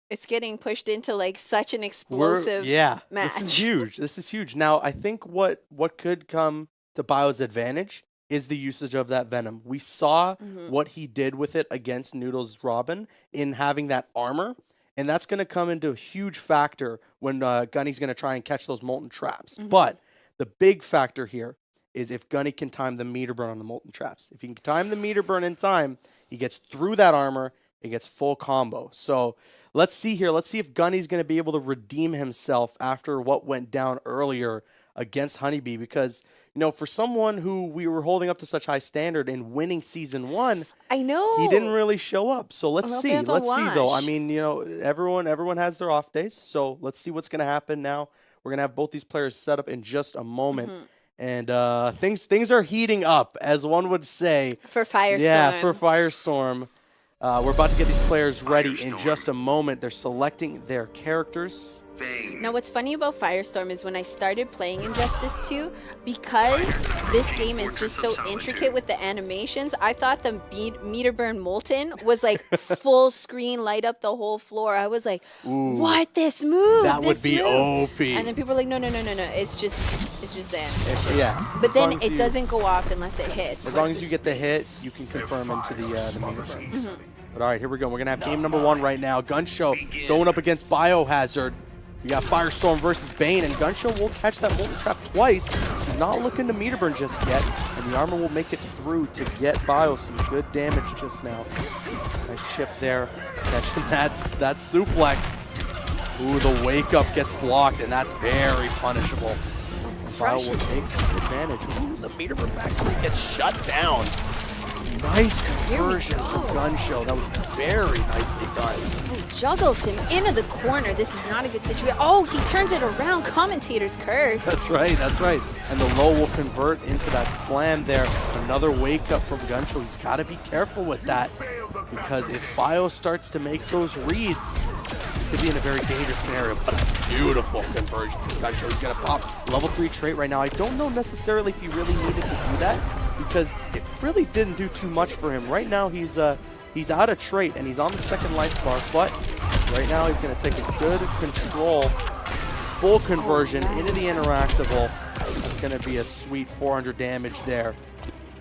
it's getting pushed into like such an explosive This match. is huge. This is huge. Now, I think what could come to Bio's advantage is the usage of that Venom. We saw Mm-hmm. what he did with it against Noodles Robin in having that armor, and that's going to come into a huge factor when Gunny's going to try and catch those molten traps. Mm-hmm. But the big factor here is if Gunny can time the meter burn on the molten traps. If he can time the meter burn in time, he gets through that armor, he gets full combo. So let's see here. Let's see if Gunny's going to be able to redeem himself after what went down earlier against Honeybee. Because, you know, for someone who we were holding up to such high standard in winning season 1, I know. he didn't really show up. So let's little see. bit of a Let's see, though. I wash. mean, you know, everyone has their off days. So let's see what's going to happen now. We're going to have both these players set up in just a moment. Mm-hmm. And things are heating up, as one would say. For Firestorm. Yeah, for Firestorm. We're about to get these players ready in just a moment. They're selecting their characters. Now, what's funny about Firestorm is when I started playing Injustice 2, because this game is just so intricate with the animations, I thought the meter burn Molten was like full screen, light up the whole floor. I was like, what? This move? That would this be move. OP. And then people were like, no. It's just there. Yeah. But as then long as it you- doesn't go off unless it hits. As long as you get the hit, you can confirm into the meter burn. But all right, here we go. We're going to have game number 1 right now. Gun Show going up against Biohazard. We got Firestorm versus Bane, and Gun Show will catch that Molten Trap twice. He's not looking to meter burn just yet, and the armor will make it through to get Bio some good damage just now. Nice chip there. Catching that suplex. Ooh, the wake up gets blocked, and that's very punishable. And Bio will take advantage. Ooh, the meter burn factory gets shut down. Nice conversion from Gun Show. That was very nicely done. Oh, juggles him into the corner. This is not a good situation. Oh, he turns it around. Commentator's curse. That's right, that's right. And the low will convert into that slam there. Another wake up from Gun Show. He's got to be careful with that, because if Bio starts to make those reads, he could be in a very dangerous scenario. But a beautiful conversion from Gun Show. He's going to pop level 3 trait right now. I don't know necessarily if he really needed to do that, because it really didn't do too much for him. Right now he's out of trait and he's on the second life bar, but right now he's going to take a good control, full conversion into the interactable. That's going to be a sweet 400 damage there.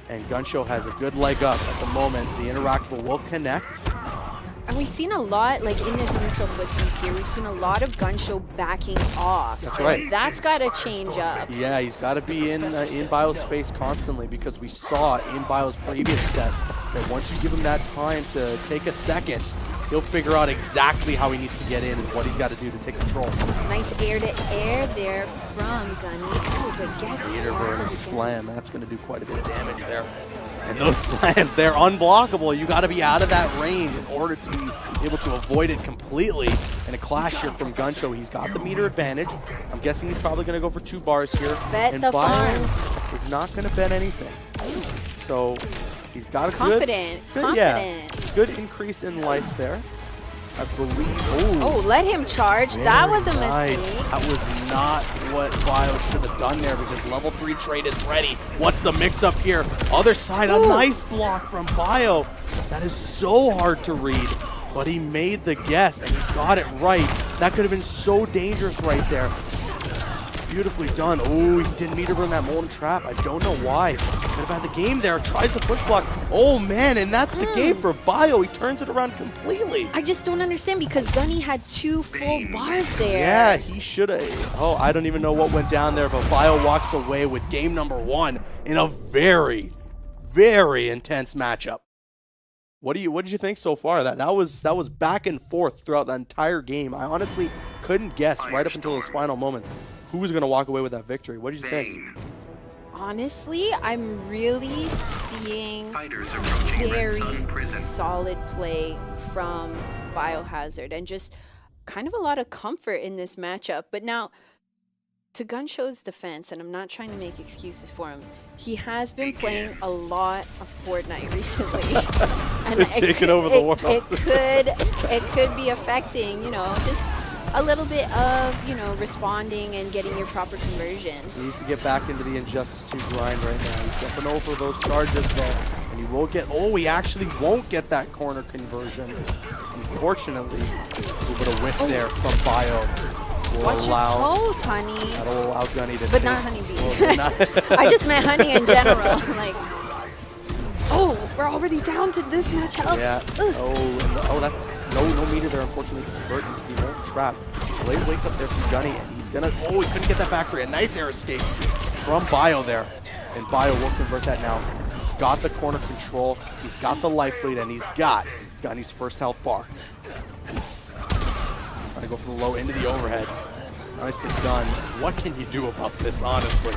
And Gun Show has a good leg up at the moment. The interactable will connect. And we've seen a lot, like in this neutral footsies here, we've seen a lot of Gun Show backing off. That's so right. That's got to change up. Yeah, he's got to be in Bio's face constantly, because we saw in Bio's previous set that once you give him that time to take a second, he'll figure out exactly how he needs to get in and what he's got to do to take control. Nice air to air there from Gunny. Oh, but gets Meter burn slammed and again. slam, that's going to do quite a bit of damage there. And those slams, they're unblockable. You got to be out of that range in order to be able to avoid it completely. And a clash here from Gun Show. He's got the meter advantage. I'm guessing he's probably going to go for 2 bars here. Bet and the Bio farm. is not going to bet anything. So he's got a Confident, good increase in life there. I believe. Oh, let him charge. That was a nice. mistake. That was not what Bio should have done there because level 3 trade is ready. What's the mix-up here? Other side, a nice block from Bio. That is so hard to read, but he made the guess and he got it right. That could have been so dangerous right there. Beautifully done. Oh, he didn't meter burn that Molten Trap. I don't know why. Could have had the game there. Tries to push block. Oh, man, and that's the game for Bio. He turns it around completely. I just don't understand because Gunny had 2 full bars there. Yeah, he should have. Oh, I don't even know what went down there, but Bio walks away with game number 1 in a very, very intense matchup. What did you think so far? That was back and forth throughout the entire game. I honestly couldn't guess right up until those final moments who was going to walk away with that victory. What did you think? Honestly, I'm really seeing Fighters approaching Red very Sun Prison. solid play from Biohazard and just kind of a lot of comfort in this matchup. But now, to Gunshow's defense, and I'm not trying to make excuses for him, he has been playing a lot of Fortnite recently. And It's taken over the world. It could be affecting, just a little bit of, responding and getting your proper He conversions. needs to get back into the Injustice 2 grind right now. He's jumping over those charges though, and he will get. Oh, he actually won't get that corner conversion. Unfortunately, a little bit of whip there from Bio. Will Watch allow, your toes, honey. that'll allow Gunny to. But take- not honeybee. Well, not- I just meant honey in general. Like, oh, we're already down to this much health. Yeah. Oh, that no meter there. Unfortunately, convert into the Molten Trap. Late wake up there from Gunny, and he's gonna. Oh, he couldn't get that back three. A nice air escape from Bio there, and Bio will convert that now. He's got the corner control. He's got the life lead, and he's got Gunny's first health bar. Trying to go for the low into the overhead. Nicely done. What can you do about this, honestly?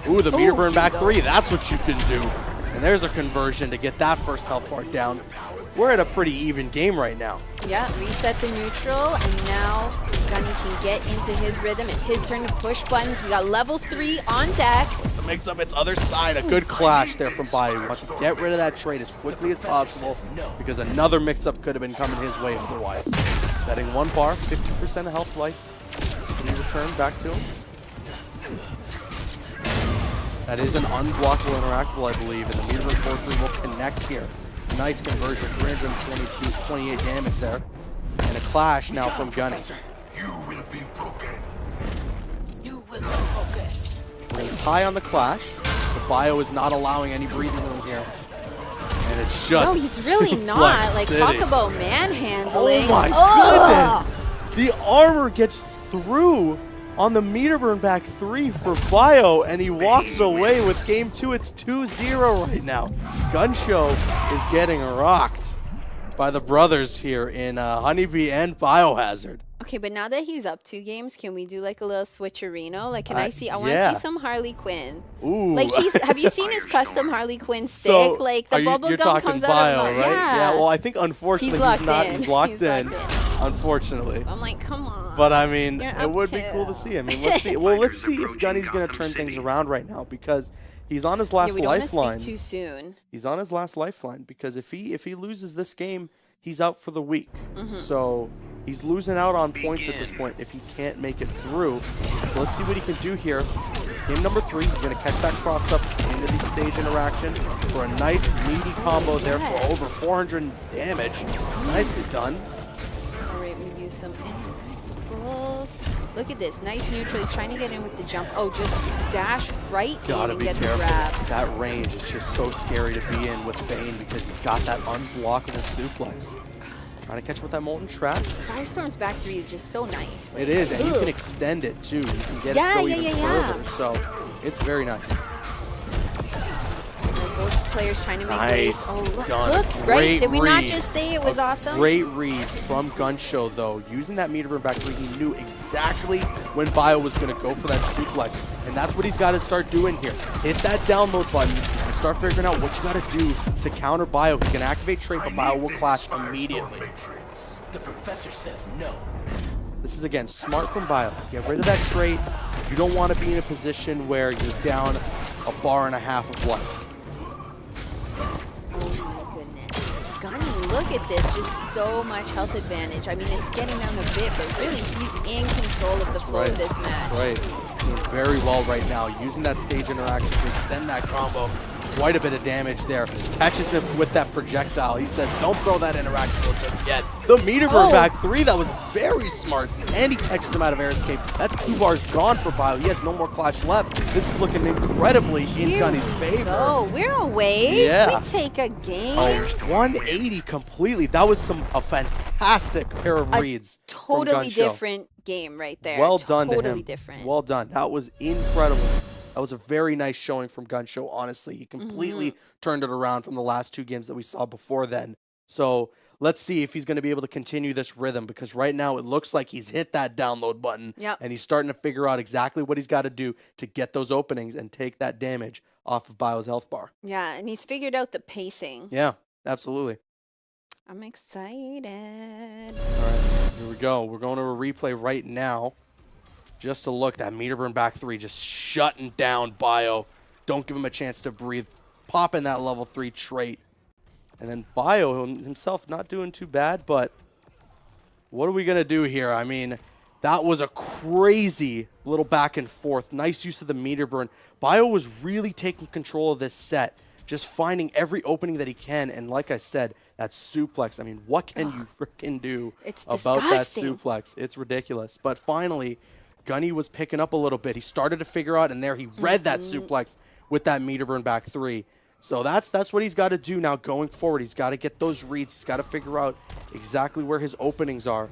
Ooh, the meter Ooh, burn back here we 3. That's what you can do. And there's a conversion to get that first health bar down. We're at a pretty even game right now. Yeah, reset the neutral, and now Gunny can get into his rhythm. It's his turn to push buttons. We got level 3 on deck. The mix up its other side. A good clash there from Bio. He wants to get rid of that trade as quickly as possible because another mix up could have been coming his way otherwise. Setting 1 bar, 50% of health life. Can he return back to him? That is an unblockable interactable, I believe, and the meter burn 4-3 will connect here. Nice conversion, 328 damage there. And a clash now from Gunny. We're going to tie on the clash. The Bio is not allowing any breathing room here. And it's just No, he's really not. Suplex Like, City. talk about manhandling. Oh my Ugh. goodness! The armor gets through on the meter burn back 3 for Bio, and he walks away with game 2. It's 2-0 right now. Gunshow is getting rocked by the brothers here in Honeybee and Biohazard. Okay, but now that he's up 2 games, can we do like a little switcherino? Like, can I see? I want to yeah. see some Harley Quinn. Ooh. Like, have you seen his custom Harley Quinn stick? So, like the bubble you're gum talking comes Bio, out of the right? Yeah. Well, I think unfortunately He's locked he's not. in. He's locked He's in. locked in. Unfortunately. I'm like, come on. But I mean, You're it up would be cool to see. I mean, let's see. Well, let's see if Gunny's going to turn things around right now because he's on his Yeah, last we don't want to lifeline. speak too soon. He's on his last lifeline because if he loses this game, he's out for the week. So he's losing out on points at this point if he can't make it through. So let's see what he can do here. Game number 3, he's going to catch that cross up into the stage interaction for a nice meaty combo there for over 400 damage. Nicely done. All right, we use some interactables. Look at this. Nice neutral. He's trying to get in with the jump. Oh, just dash right Gotta in and be get careful. the grab. That range is just so scary to be in with Bane because he's got that unblockable suplex. Trying to catch with that Molten Trap. Firestorm's back 3 is just so nice. It is, and you Ugh. can extend it too. You can get Yeah, it go yeah, even yeah. further. So it's very nice. Both players trying to make Nice. waves. Oh, look, Done. look, Great right? Did we not read. just say it was A awesome? Great read from Gunshow though. Using that meter burn back 3, he knew exactly when Bio was going to go for that suplex. And that's what he's got to start doing here. Hit that download button and start figuring out what you got to do to counter Bio. He can activate trait, but Bio will clash immediately. The professor says no. This is, again, smart from Bio. Get rid of that trait. You don't want to be in a position where you're down a bar and a half of life. Oh my goodness. Gunny, look at this. Just so much health advantage. I mean, it's getting down a bit, but really, he's in control of the flow of this match. Right. very well right now, using that stage interaction to extend that combo. Quite a bit of damage there. Catches him with that projectile. He says, don't throw that interaction just yet. The meter burn back 3, that was very smart. And he catches him out of air escape. That's 2 bars gone for Bio. He has no more clash left. This is looking incredibly in Gunny's favor. Oh, we're away. Yeah. We take a game. Oh, 180 completely. That was a fantastic pair of reads. from Totally Gunshow. different game right there. Well done to him. Totally different. Well done. That was incredible. That was a very nice showing from Gunshow, honestly. He completely turned it around from the last 2 games that we saw before then. So let's see if he's going to be able to continue this rhythm, because right now it looks like he's hit that download button and he's starting to figure out exactly what he's got to do to get those openings and take that damage off of Bio's health bar. Yeah, and he's figured out the pacing. Yeah, absolutely. I'm excited. All right, here we go. We're going to a replay right now. Just to look, that meter burn back 3 just shutting down Bio. Don't give him a chance to breathe. Popping that level 3 trait. And then Bio himself not doing too bad, but what are we going to do here? I mean, that was a crazy little back and forth. Nice use of the meter burn. Bio was really taking control of this set, just finding every opening that he can. And like I said, that suplex, I mean, what can you freaking do about disgusting. that suplex? It's ridiculous. But finally, Gunny was picking up a little bit. He started to figure out, and there he read that suplex with that meter burn back 3. So that's what he's got to do now going forward. He's got to get those reads. He's got to figure out exactly where his openings are.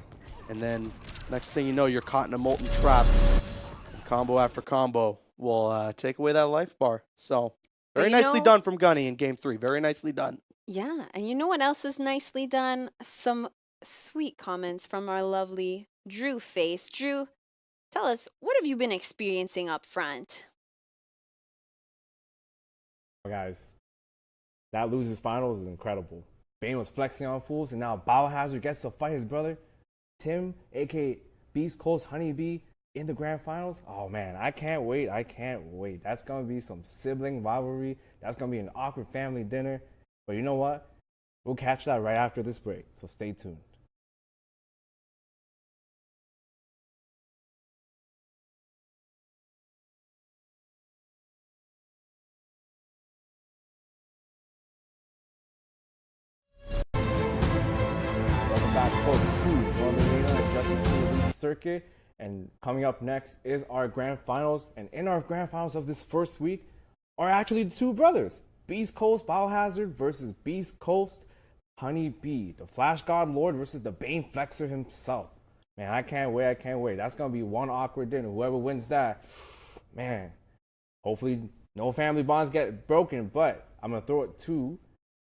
And then next thing you know, you're caught in a molten trap. And combo after combo will take away that life bar. So very nicely done from Gunny in game 3. Very nicely done. Yeah, and you know what else is nicely done? Some sweet comments from our lovely Drew Face. Drew, tell us, what have you been experiencing up front? Guys, that losers finals is incredible. Bane was flexing on fools, and now Biohazard gets to fight his brother, Tim, aka Beast Coast Honeybee, in the grand finals. Oh man, I can't wait. I can't wait. That's going to be some sibling rivalry. That's going to be an awkward family dinner. But you know what? We'll catch that right after this break, so stay tuned. Welcome back, folks, to Northern Arena and Justice 2 Elite Circuit. And coming up next is our grand finals. And in our grand finals of this first week are actually the 2 brothers. Beast Coast Biohazard versus Beast Coast Honeybee. The Flash God Lord versus the Bane Flexer himself. Man, I can't wait. I can't wait. That's going to be one awkward dinner. Whoever wins that, man, hopefully no family bonds get broken. But I'm going to throw it to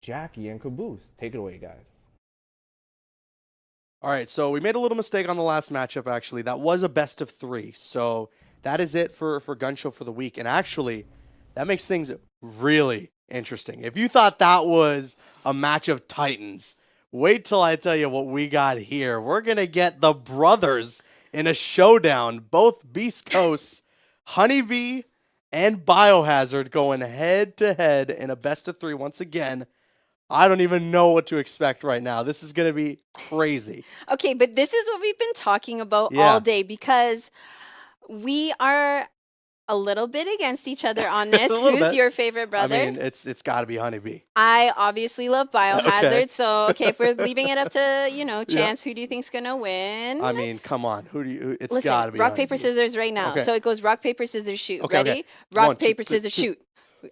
Jackie and Caboose. Take it away, guys. All right, so we made a little mistake on the last matchup, actually. That was a best of 3. So that is it for Gunshow for the week. And actually, that makes things really interesting. If you thought that was a match of titans, wait till I tell you what we got here. We're going to get the brothers in a showdown. Both Beast Coasts, Honeybee and Biohazard going head-to-head in a best of 3 once again. I don't even know what to expect right now. This is going to be crazy. Okay, but this is what we've been talking about all day, because we are a little bit against each other on this. Who's your favorite brother? I mean, it's got to be Honeybee. I obviously love Biohazard. So, okay, if we're leaving it up to, chance, who do you think's going to win? I mean, come on. It's Listen, got to be rock, Honeybee. paper, scissors right now. Okay. So it goes rock, paper, scissors, shoot. Okay, Ready? okay. Rock, 1, 2, paper, 3, scissors, 2. shoot.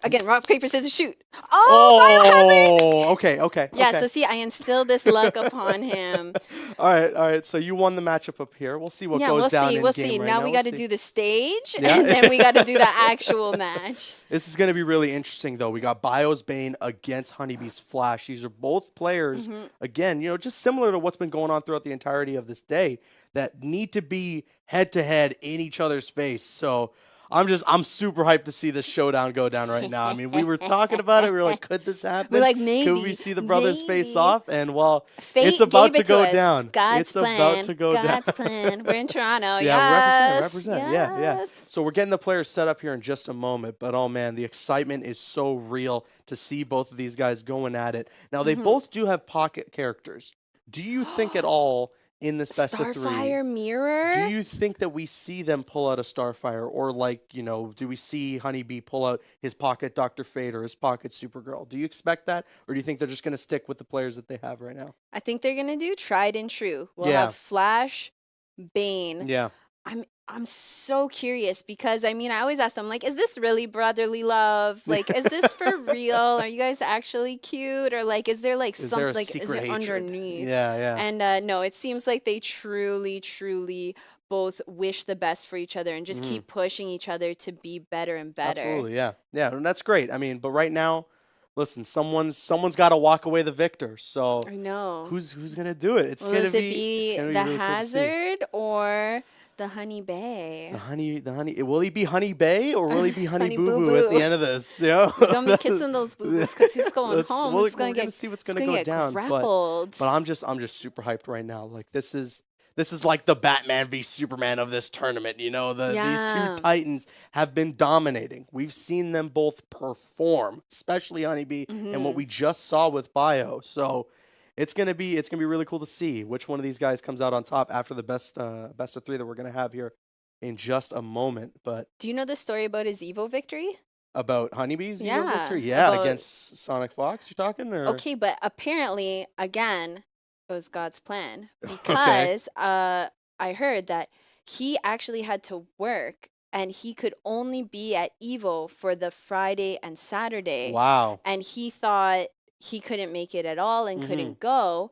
Again, rock, paper, scissors, shoot. Oh, Biohazard! Okay. Yeah, okay. so see, I instilled this luck upon him. All right. So you won the matchup up here. We'll see what goes down in we'll game see. right Now now. we got to do the stage, Yeah. and then we got to do the actual match. This is going to be really interesting, though. We got Bio's Bane against Honeybee's Flash. These are both players, again, just similar to what's been going on throughout the entirety of this day, that need to be head-to-head in each other's face. So I'm super hyped to see this showdown go down right now. I mean, we were talking about it. We were like, could this happen? We're like, maybe. Could we see the brothers face maybe. off? And, well, Fate it's about gave to it go us. down. God's It's plan. about to go down. God's plan. We're in Toronto. Yeah, yes. represent. Yes. Yeah. So we're getting the players set up here in just a moment, but oh man, the excitement is so real to see both of these guys going at it. Now, they both do have pocket characters. Do you think at all in this best of 3. Starfire mirror. Do you think that we see them pull out a Starfire, or like, do we see Honeybee pull out his pocket Dr. Fate or his pocket Supergirl? Do you expect that, or do you think they're just going to stick with the players that they have right now? I think they're gonna do tried and true. We'll Yeah. have Flash, Bane. Yeah. I'm so curious because I always ask them like, is this really brotherly love? Like, is this for real? Are you guys actually cute? Or like, is there like Is there a something? Is secret it hatred? underneath? Yeah, yeah. And no, it seems like they truly, truly both wish the best for each other and just keep pushing each other to be better and better. Absolutely, yeah. Yeah, and that's great. I mean, but right now, listen, someone's got to walk away the victor. So I know. who's going to do it? It's Will going to it be be it's gonna the really cool to see. Hazard or the Honey Bay? The honey. Will he be Honey Bay or will he be Honey Honey Boo Boo Boo at the Boo. end of this? Yeah. He's gonna be kissing those boo-boos because he's going Let's- home. we're It's gonna gonna get see what's it's gonna go get down, grappled. But I'm just super hyped right now. Like this is like the Batman v Superman of this tournament. These Yeah. two titans have been dominating. We've seen them both perform, especially Honeybee and what we just saw with Bio. So it's gonna be really cool to see which one of these guys comes out on top after the best of 3 that we're gonna have here in just a moment. But Do you know the story about his Evo victory? about Honeybee's Evo Yeah, victory, yeah, about- against Sonic Fox, you're talking, or Okay, but apparently, again, it was God's plan Okay. because I heard that he actually had to work and he could only be at Evo for the Friday and Saturday. Wow. And he thought he couldn't make it at all and Mm-hmm. couldn't go.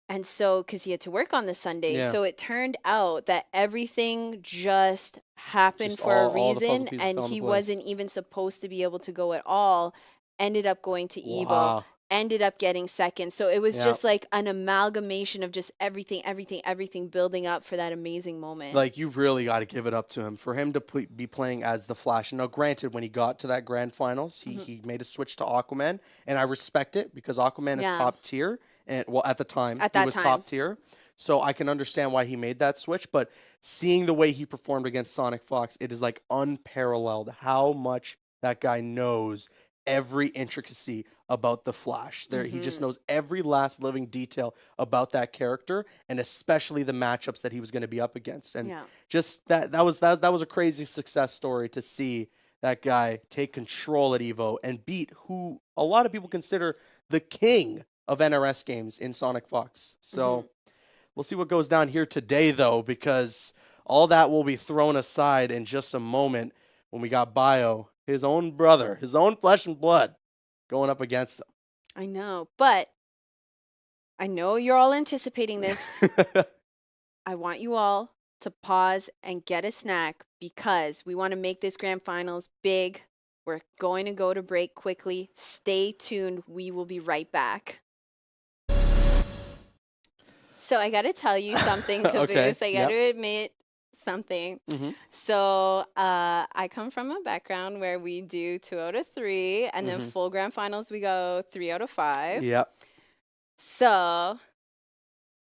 And so, because he had to work on the Sunday, Yeah. so it turned out that everything just happened Just for a all the puzzle reason, pieces and fell into he place. wasn't even supposed to be able to go at all. Ended up going to Evo, Wow. ended up getting second. So it was Yeah. just like an amalgamation of just everything building up for that amazing moment. Like, you've really got to give it up to him for him to be playing as the Flash. Now, granted, when he got to that grand finals, he made a switch to Aquaman, and I respect it because Aquaman Yeah. is top tier. And well, at the time, At he that was time. top tier. So I can understand why he made that switch. But seeing the way he performed against Sonic Fox, it is like unparalleled how much that guy knows every intricacy about the Flash. He just knows every last living detail about that character, and especially the matchups that he was going to be up against. And Yeah. just that was a crazy success story to see that guy take control at Evo and beat who a lot of people consider the king of NRS games in Sonic Fox. So we'll see what goes down here today, though, because all that will be thrown aside in just a moment when we got Bio, his own brother, his own flesh and blood, going up against I know, but I know you're all anticipating this. him. I want you all to pause and get a snack because we want to make this grand finals big. We're going to go to break quickly. Stay tuned. We will be right back. So I got to tell you something, Caboose. Okay, I got yep. to admit something. Mhm. So I come from a background where we do 2 out of 3, and then full grand finals we go 3 out of 5. Yep. So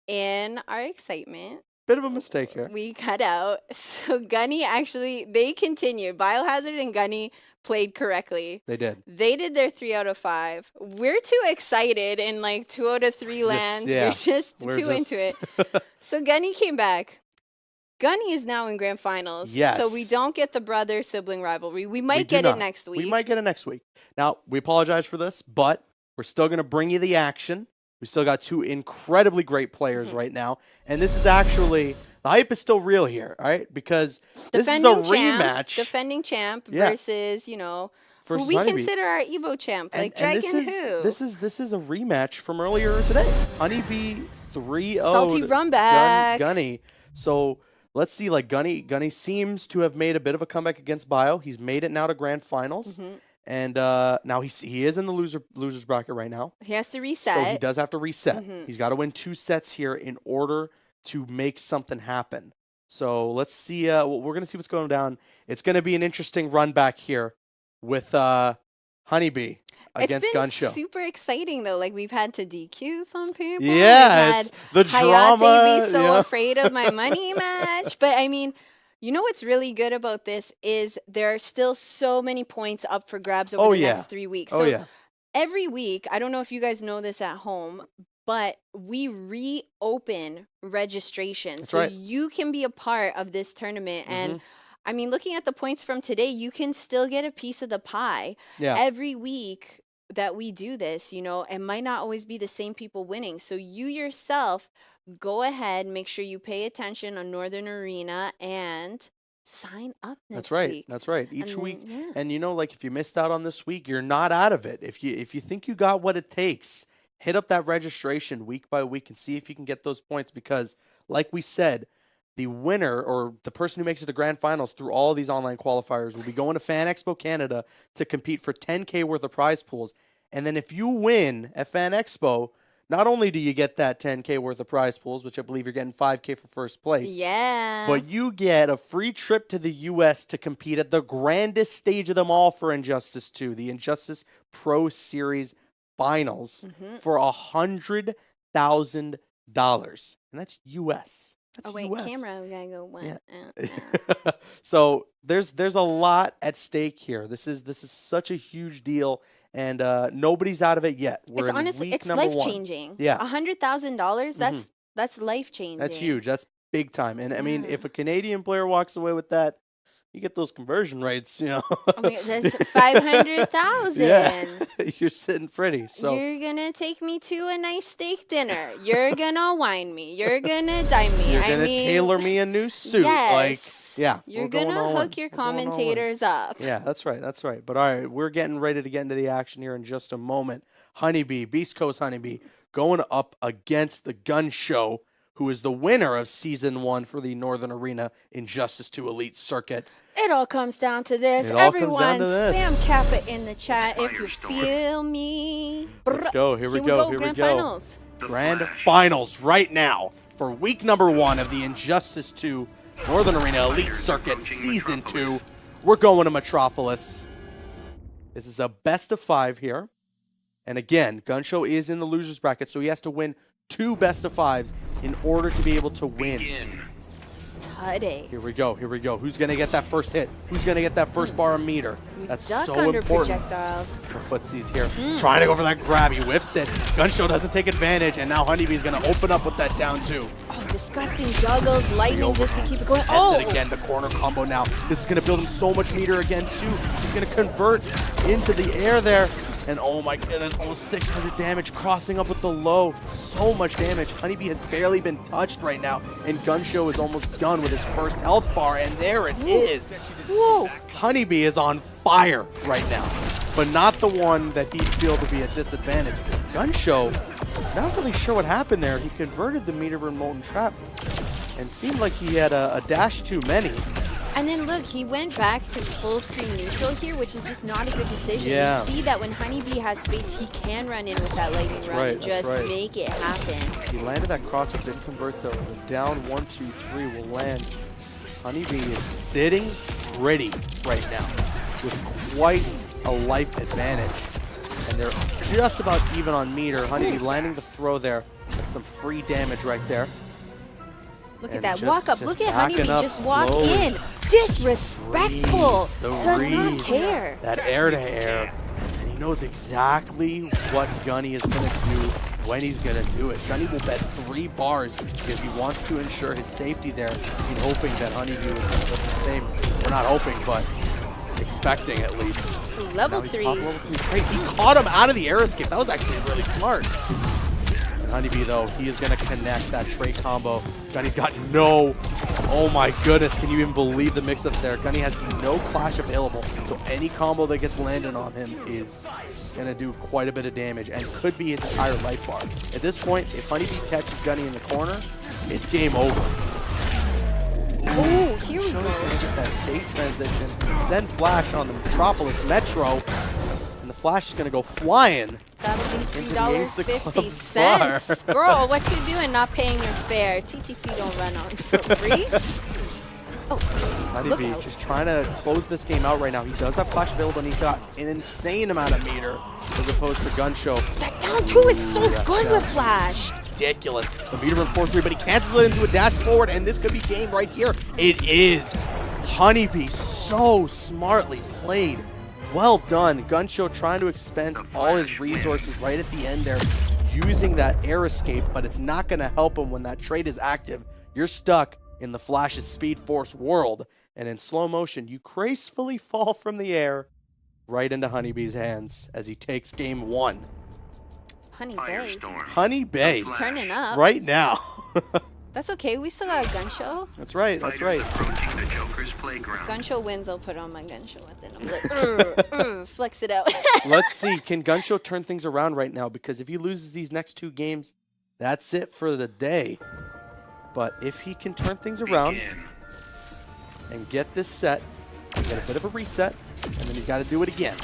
in our excitement, Bit of a mistake here. we cut out. So Gunny actually, they continued. Biohazard and Gunny played correctly. They did. They did their 3 out of 5. We're too excited in like 2 out of 3 lands. yeah. We're just We're too into it. So Gunny came back. Gunny is now in grand finals. So we Yes. don't get the brother sibling rivalry. We We might do get it not. next week. We might get it next week. Now, we apologize for this, but we're still going to bring you the action. We still got 2 incredibly great players Mm-hmm. right now. And this is actually, the hype is still real here, all right? Because this is a rematch. Defending champ Yeah. versus, who versus we Honeybee. consider our Evo champ. Like and Dragon who? this is a rematch from earlier today. Honeybee 3-0. Salty run back. Gunny. So let's see, like Gunny seems to have made a bit of a comeback against Bio. He's made it now to grand finals. Mm-hmm. And now he is in the losers bracket right now. He has to So he reset. does have to reset. Mm-hmm. He's got to win 2 sets here in order to make something happen. So let's see. We're going to see what's going down. It's going to be an interesting run back here with Honeybee against It's been Gunshow. super exciting though. Like we've had to DQ some people. Yeah, We've it's the had drama. Hayate be so you know? afraid of my money match. But I mean, you know what's really good about this is there are still so many points up for grabs over Oh, the yeah. next 3 weeks. Oh So yeah. every week, I don't know if you guys know this at home, but we reopen registration. That's So right. you can be a part of this tournament. Mm-hmm. And I mean, looking at the points from today, you can still get a piece of the pie. Yeah. Every week that we do this, you know, it might not always be the same people winning. So you yourself go ahead, make sure you pay attention on Northern Arena and sign up next That's right. week. That's right. Each then, week, yeah. and you know, like if you missed out on this week, you're not out of it. If you think you got what it takes, hit up that registration week by week and see if you can get those points. Because, like we said, the winner or the person who makes it to grand finals through all of these online qualifiers will be going to Fan Expo Canada to compete for $10K worth of prize pools. And then if you win at Fan Expo, not only do you get that $10K worth of prize pools, which I believe you're getting $5K for first place, Yeah. but you get a free trip to the U.S. to compete at the grandest stage of them all for Injustice 2, the Injustice Pro Series Finals for $100,000. And that's U.S. That's Oh, wait, US. camera. We gotta go one. Yeah. So there's a lot at stake here. This is such a huge deal, and nobody's out of it yet. We're It's in honestly, week it's number life one. changing. Yeah. $100,000. That's life changing. That's huge. That's big time. And I mean, if a Canadian player walks away with that, you get those conversion rates, you know. Oh my God, that's 500,000. Yeah, you're sitting pretty. So You're gonna take me to a nice steak dinner. You're gonna wine me. You're gonna dime me. you're I gonna mean, tailor me a new suit. Yes. Like, yeah, You're we're going gonna all hook in. your We're going all in. commentators up. Yeah, that's right. That's right. But all right, we're getting ready to get into the action here in just a moment. Honeybee, Beast Coast Honeybee, going up against the Gun Show, who is the winner of Season 1 for the Northern Arena Injustice 2 Elite Circuit. It all comes down to this. It all comes Everyone, down to this. spam Kappa in the chat if you feel me. Let's go. Here we Here go. Here we Grand go. finals. Grand Finals right now for week number 1 of the Injustice 2 Northern Arena Elite Circuit Season 2. We're going to Metropolis. This is a best of 5 here. And again, Gun Show is in the losers bracket, so he has to win 2 best of 5s in order to be able to win. Today. Here we go. Here we go. Who's going to get that first hit? Who's going to get that first bar of meter? That's Duck so under important. projectiles. The footsies here. Trying to go for that grab. He whiffs it. Gun Show doesn't take advantage, and now Honeybee's going to open up with that down 2. Oh, disgusting juggles, lightning just to keep it going. Hits Oh, it again, the corner combo now. This is going to build him so much meter again, too. He's going to convert into the air there. And oh my goodness, almost 600 damage, crossing up with the low. So much damage. Honeybee has barely been touched right now. And Gun Show is almost done with his first health bar. And there it is. whoa. Honeybee is on fire right now. But not the one that he'd feel to be a disadvantage. Gun Show, not really sure what happened there. He converted the meter for Molten Trap. And seemed like he had a dash too many. And then look, he went back to full screen neutral here, which is just not a good decision. Yeah. You see that when Honeybee has space, he can run in with that lightning run right, and that's just right. make it happen. He landed that cross up, didn't convert though. The down 1, 2, 3 will land. Honeybee is sitting pretty right now with quite a life advantage. And they're just about even on meter. Honeybee landing the throw there. That's some free damage right there. Look And at that. just- Walk up. just Look at backing Honeybee. up Just walk slowly. in. Disrespectful. Reads, the Does not reads. care. That air to air. And he knows exactly what Gunny is going to do when he's going to do it. Gunny will bet 3 bars because he wants to ensure his safety there in hoping that Honeybee is going to put the same. We're not hoping, but expecting at least. Level Now he's 3. top level 3 trade. He caught him out of the air escape. That was actually really smart. And Honeybee, though, he is going to connect that trade combo. Gunny's got no... Oh my goodness, can you even believe the mix-up there? Gunny has no clash available, so any combo that gets landed on him is going to do quite a bit of damage and could be his entire life bar. At this point, if Honeybee catches Gunny in the corner, it's game over. Oh, here we Show's go. going to get that state transition, send Flash on the Metropolis Metro, and the Flash is going to go flying. That'll be Into the Ace of Clubs $3.50. bar. Girl, what you doing not paying your fare? TTC don't run on for free. Oh, look Honeybee out. just trying to close this game out right now. He does have Flash available, and he's got an insane amount of meter as opposed to Gun Show. That down 2 is so good with Flash. Ridiculous. The meter run 4-3, but he cancels it into a dash forward, and this could be game right here. It is. Honeybee so smartly played. Well done. Gun Show trying to expense all his resources right at the end there. using that air escape, but it's not going to help him when that trait is active. You're stuck in the Flash's Speed Force world, and in slow motion, you gracefully fall from the air right into Honeybee's hands as he takes game 1. Honey Bay. Firestorm. Honey Bay, Turning up. right now. That's okay. We still got a gun show. That's right, that's right. Fighters approaching the Joker's playground. Gun show wins. I'll put on my gun show and then I'm like, flex it out. Let's see, can Gunshow turn things around right now? Because if he loses these next 2 games, that's it for the day. But if he can turn things around Begin. and get this set, get a bit of a reset, and then he's got to do it again.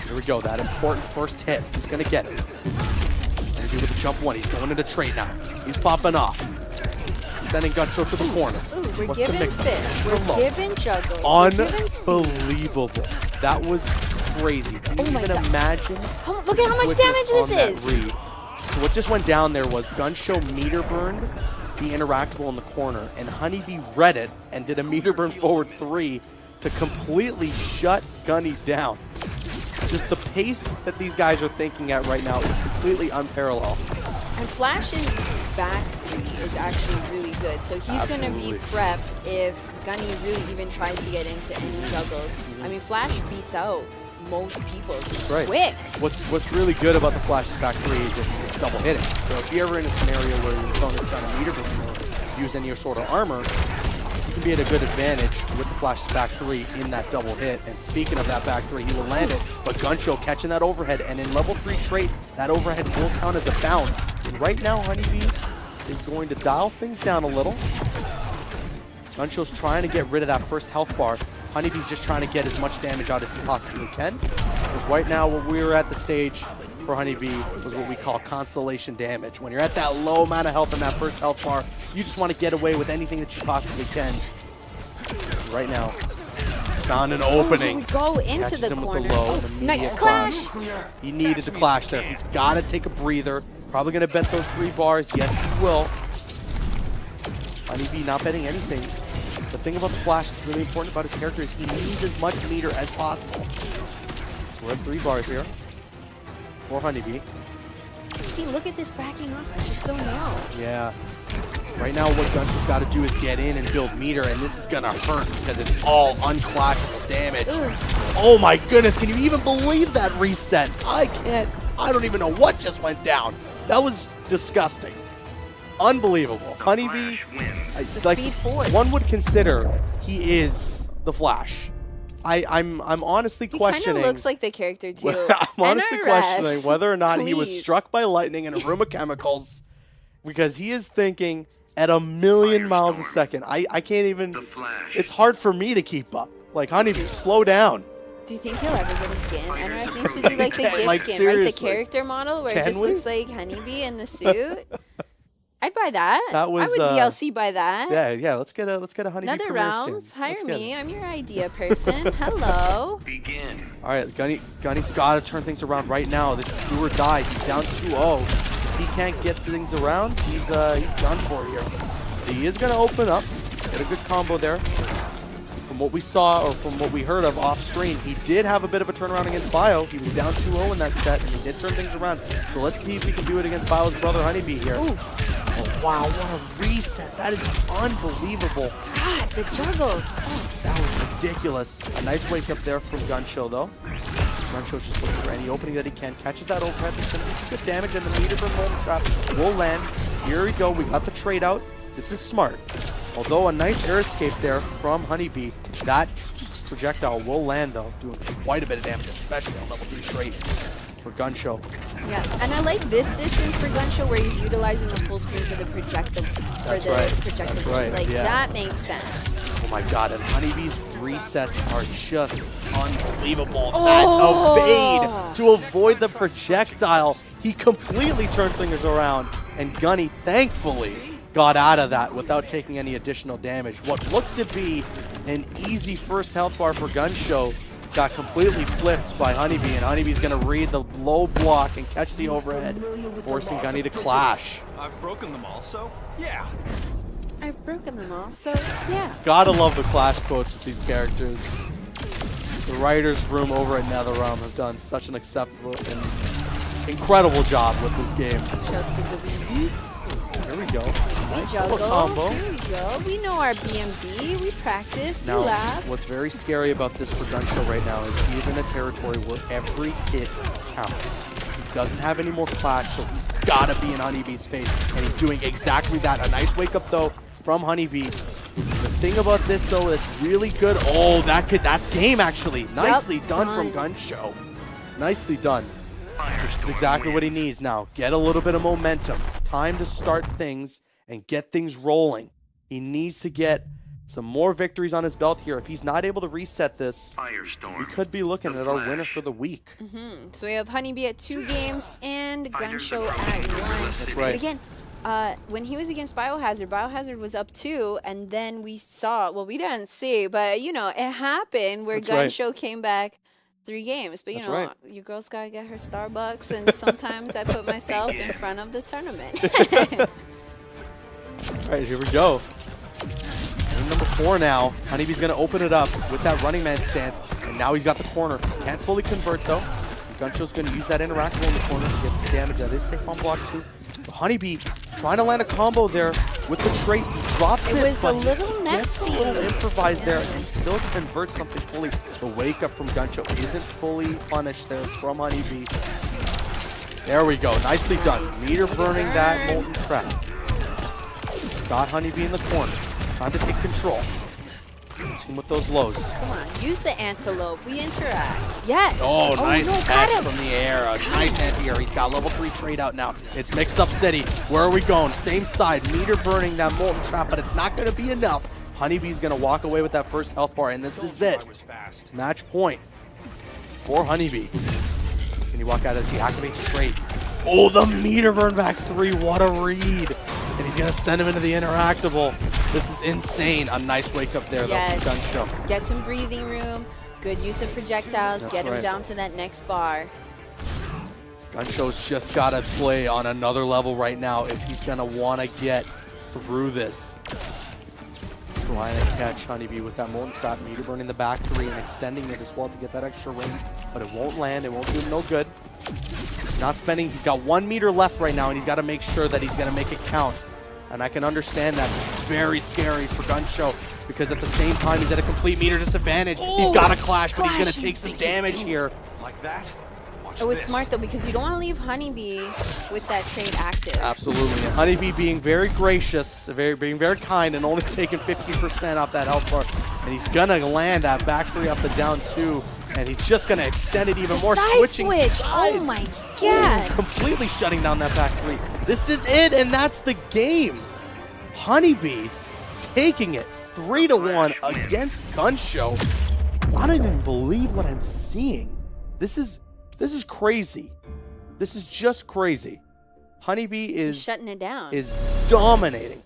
Here we go, that important first hit. He's going to get it. Gonna do with the jump 1. He's going into trade now. He's popping off. Sending Gunshow to the corner. Ooh, we're What's the giving mix-up? spin. Real We're low. giving juggles. We're giving speed. Unbelievable. That was crazy. Can you Oh my even God. imagine? Look at how much quickness damage on this that is. read? So what just went down there was Gunshow meter burned the interactable in the corner, and Honeybee read it and did a meter burn forward 3 to completely shut Gunny down. Just the pace that these guys are thinking at right now is completely unparalleled. And Flash's back 3 is actually really good. So he's going to be Absolutely. prepped if Gunny really even tries to get into any juggles. I mean, Flash beats out most people. That's right. Quick. What's really good about the Flash's back 3 is it's double hitting. So if you're ever in a scenario where your opponent's trying to meter burn or use any sort of armor, you can be at a good advantage with the Flash's back 3 in that double hit. And speaking of that back 3, he will land it, but Gunshow catching that overhead, and in level 3 trait, that overhead will count as a bounce. And right now, Honeybee is going to dial things down a little. Gunshow's trying to get rid of that first health bar. Honeybee's just trying to get as much damage out as he possibly can. Because right now, what we were at the stage for Honeybee was what we call constellation damage. When you're at that low amount of health in that first health bar, you just want to get away with anything that you possibly can. Right now, found an opening. We go into Catches the him with corner. the low, Oh, the nice immediate clash. He needed to clash there. He's got to take a breather. Probably going to bet those 3 bars. Yes, he will. Honeybee not betting anything. The thing about the Flash that's really important about his character is he needs as much meter as possible. So we're at 3 bars here for Honeybee. See, look at this backing off. I just don't know. Yeah. Right now, what Gunshow's got to do is get in and build meter, and this is going to hurt because it's all unclashable damage. Oh my goodness, can you even believe that reset? I don't even know what just went down. That was disgusting. Unbelievable. Honeybee, Flash wins. like Speed Force. one would consider he is the Flash. I'm honestly He kind questioning. of looks like the character too. I'm honestly NRS, questioning whether or not he was please. struck by lightning in a room of chemicals, because he is thinking at a million miles a second. I can't even. The Flash. It's hard for me to keep up. Like, Honeybee, slow down. Do you think he'll ever get a skin? NRS needs to do like the gift Like, skin, right? The seriously. character model where it Can just we? looks like Honeybee in the suit. I'd buy that. That was, I would DLC buy that. Yeah. Let's get a Honeybee Another premiere rounds. skin. Hire Let's get me. it. I'm your idea person. Hello. Begin. All right, Gunny's got to turn things around right now. This is do or die. He's down 2-0. If he can't get things around, he's done for here. But he is going to open up. Get a good combo there. From what we saw, or from what we heard of off screen, he did have a bit of a turnaround against Bio. He was down 2-0 in that set, and he did turn things around. So let's see if we can do it against Bio's brother Honeybee here. Ooh. Oh, wow, what a reset. That is unbelievable. God, the juggles. That was ridiculous. A nice wake up there from Gunshow, though. Gunshow's just looking for any opening that he can. Catches that overhead. There's going to be some good damage, and the meter from home trap will land. Here we go. We got the trade out. This is smart. Although a nice air escape there from Honeybee, that projectile will land, though, doing quite a bit of damage, especially on level 3 trade for Gunshow. Yeah, and I like this distance for Gunshow where he's utilizing the full screen for the projectile. That's right. Projectile. That's right, Like yeah. that makes sense. Oh my god, and Honeybee's resets are just unbelievable. Oh! That evade to avoid the projectile. He completely turned things around, and Gunny, thankfully, got out of that without taking any additional damage. What looked to be an easy first health bar for Gunshow got completely flipped by Honeybee, and Honeybee's going to read the low block and catch the overhead, forcing Gunny to clash. I've broken them all, so yeah. I've broken them all, so yeah. Gotta love the clash quotes with these characters. The writers' room over at NetherRealm have done such an acceptable and incredible job with this game. Trusted the lead. There we go. We Nice little juggle. combo. There we go. We know our BMB. We practice. Now, we laugh. what's very scary about this for Gunshow right now is he is in a territory where every hit counts. He doesn't have any more flash, so he's got to be in Honeybee's face, and he's doing exactly that. A nice wake-up, though, from Honeybee. The thing about this, though, that's really good. Oh, that's game, actually. Nicely done from Gunshow. Nicely done. This is exactly what he needs now. Get a little bit of momentum. Time to start things and get things rolling. He needs to get some more victories on his belt here. If he's not able to reset this, we could be looking at our winner for the week. So we have Honeybee at 2 games and Gunshow at 1. That's right. But again, when he was against Biohazard was up 2, and then we saw, well, we didn't see, but you know, it happened where That's right. Gunshow came back 3 games. But you That's know, right. your girl's gotta get her Starbucks, and sometimes I put myself in front of the tournament. All right, here we go. Game number 4 now. Honeybee's going to open it up with that running man stance, and now he's got the corner. Can't fully convert, though. Gunshow's going to use that interactable in the corner to get some damage. That is safe on block 2. Honeybee trying to land a combo there with the trait. He drops it. It was a but he little gets messy. a little improvised there and still converts something fully. The wake up from Gunshow isn't fully punished there from Honeybee. There we go. Nicely done. Meter burning that Molten Trap. Got Honeybee in the corner. Time to take control. Using with those lows. Come on, use the antelope. We interact. Yes. Oh, nice no, catch got him. from the air. A nice anti-air. He's got level 3 trade out now. It's Mix Up City. Where are we going? Same side. Meter burning that Molten Trap, but it's not going to be enough. Honeybee's going to walk away with that first health bar, and this is it. Match point for Honeybee. Can he walk out as he activates trade? Oh, the meter burn back 3. What a read. And he's going to send him into the interactable. This is insane. A nice wake up there, Yes. though, from Gunshow. Get some breathing room. Good use of projectiles. That's Get him right. down to that next bar. Gunshow's just got to play on another level right now if he's going to want to get through this. Trying to catch Honeybee with that Molten Trap, meter burning the back 3 and extending it as well to get that extra range, but it won't land. It won't do him no good. Not spending. He's got 1 meter left right now, and he's got to make sure that he's going to make it count. And I can understand that. This is very scary for Gunshow because at the same time, he's at a complete meter disadvantage. He's got a clash, but he's going to take some damage here. Like that? Watch It was this. smart though because you don't want to leave Honeybee with that trade active. Absolutely. And Honeybee being very gracious, being very kind, and only taking 15% off that health bar. And he's going to land that back 3 up the down 2. And he's just going to extend it even more, Side switching switch. sides. Oh my god. Completely shutting down that back 3. This is it, and that's the game. Honeybee taking it 3-1 against Gunshow. I don't even believe what I'm seeing. This is crazy. This is just crazy. Honeybee He's is shutting it down. dominating.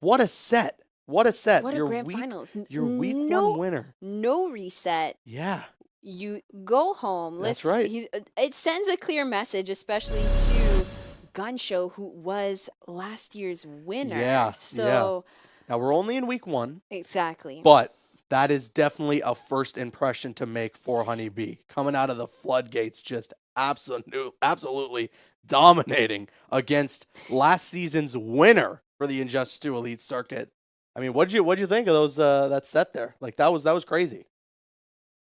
What a set. What a set. What a Your grand week, finals. Your week No- 1 winner. No reset. Yeah. You go home. That's Listen, right. It sends a clear message, especially to Gunshow, who was last year's winner. Yeah, So Now we're only in week 1, exactly. but that is definitely a first impression to make for Honeybee. Coming out of the floodgates, just absolutely dominating against last season's winner for the Injustice 2 Elite Circuit. I mean, what'd you think of those that set there? Like that was crazy.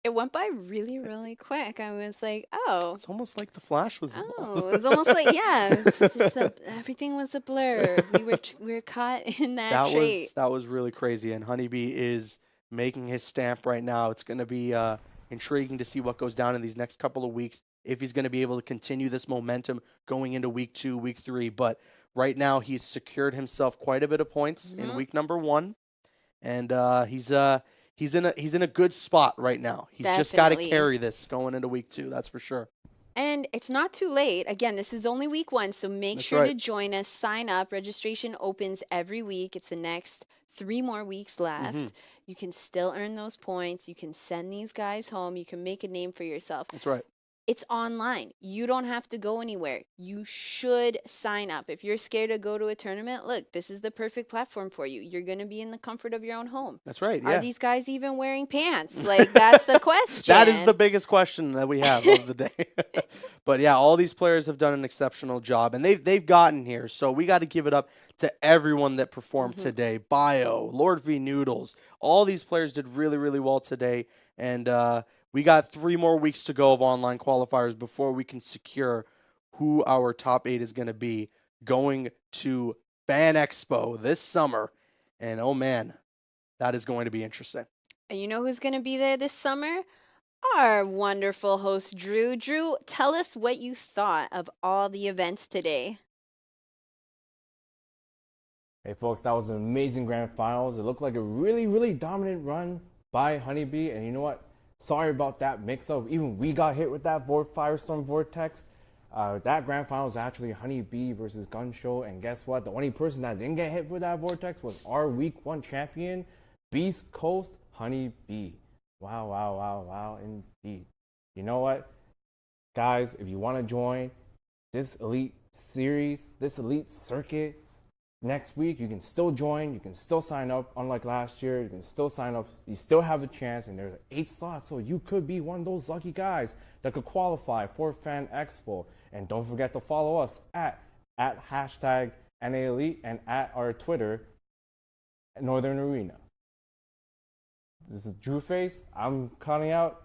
It went by really, really quick. I was like, oh. It's almost like the Flash was. Oh, it was almost like, yeah, it was just everything was a blur. We were caught in that trait. That was really crazy. And Honeybee is making his stamp right now. It's going to be intriguing to see what goes down in these next couple of weeks, if he's going to be able to continue this momentum going into week 2, week 3. But right now, he's secured himself quite a bit of points in week number 1, and he's in a good spot right now. He's just got to Definitely. carry this going into week 2. That's for sure. And it's not too late. Again, this is only week 1, so make That's sure to right. join us. Sign up. Registration opens every week. It's the next 3 more weeks left. Mm-hmm. You can still earn those points. You can send these guys home. You can make a name for yourself. That's right. It's online. You don't have to go anywhere. You should sign up. If you're scared to go to a tournament, look, this is the perfect platform for you. You're going to be in the comfort of your own home. That's right. Are Yeah. these guys even wearing pants? Like, that's the question. That is the biggest question that we have of the day. But yeah, all these players have done an exceptional job, and they've gotten here. So we got to give it up to everyone that performed today. Bio, Lord V Noodles, all these players did really, really well today. And we got 3 more weeks to go of online qualifiers before we can secure who our top 8 is going to be going to Fan Expo this summer. And oh man, that is going to be interesting. And you know who's going to be there this summer? Our wonderful host, Drew. Drew, tell us what you thought of all the events today. Hey folks, that was an amazing grand finals. It looked like a really, really dominant run by Honeybee. And you know what? Sorry about that mix-up. Even we got hit with that Firestorm Vortex. That grand final was actually Honeybee versus Gun Show. And guess what? The only person that didn't get hit with that Vortex was our Week 1 champion, Beast Coast Honeybee. Wow, wow, wow, wow, indeed. You know what? Guys, if you want to join this elite series, this elite circuit, next week, you can still join. You can still sign up. Unlike last year, you can still sign up. You still have a chance, and there's 8 slots, so you could be one of those lucky guys that could qualify for Fan Expo. And don't forget to follow us at hashtag NAElite and at our Twitter, Northern Arena. This is Drew Face. I'm calling out.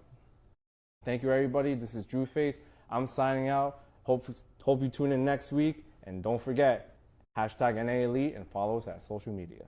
Thank you, everybody. This is Drew Face. I'm signing out. Hope you tune in next week. And don't forget, hashtag NAElite and follow us at social media.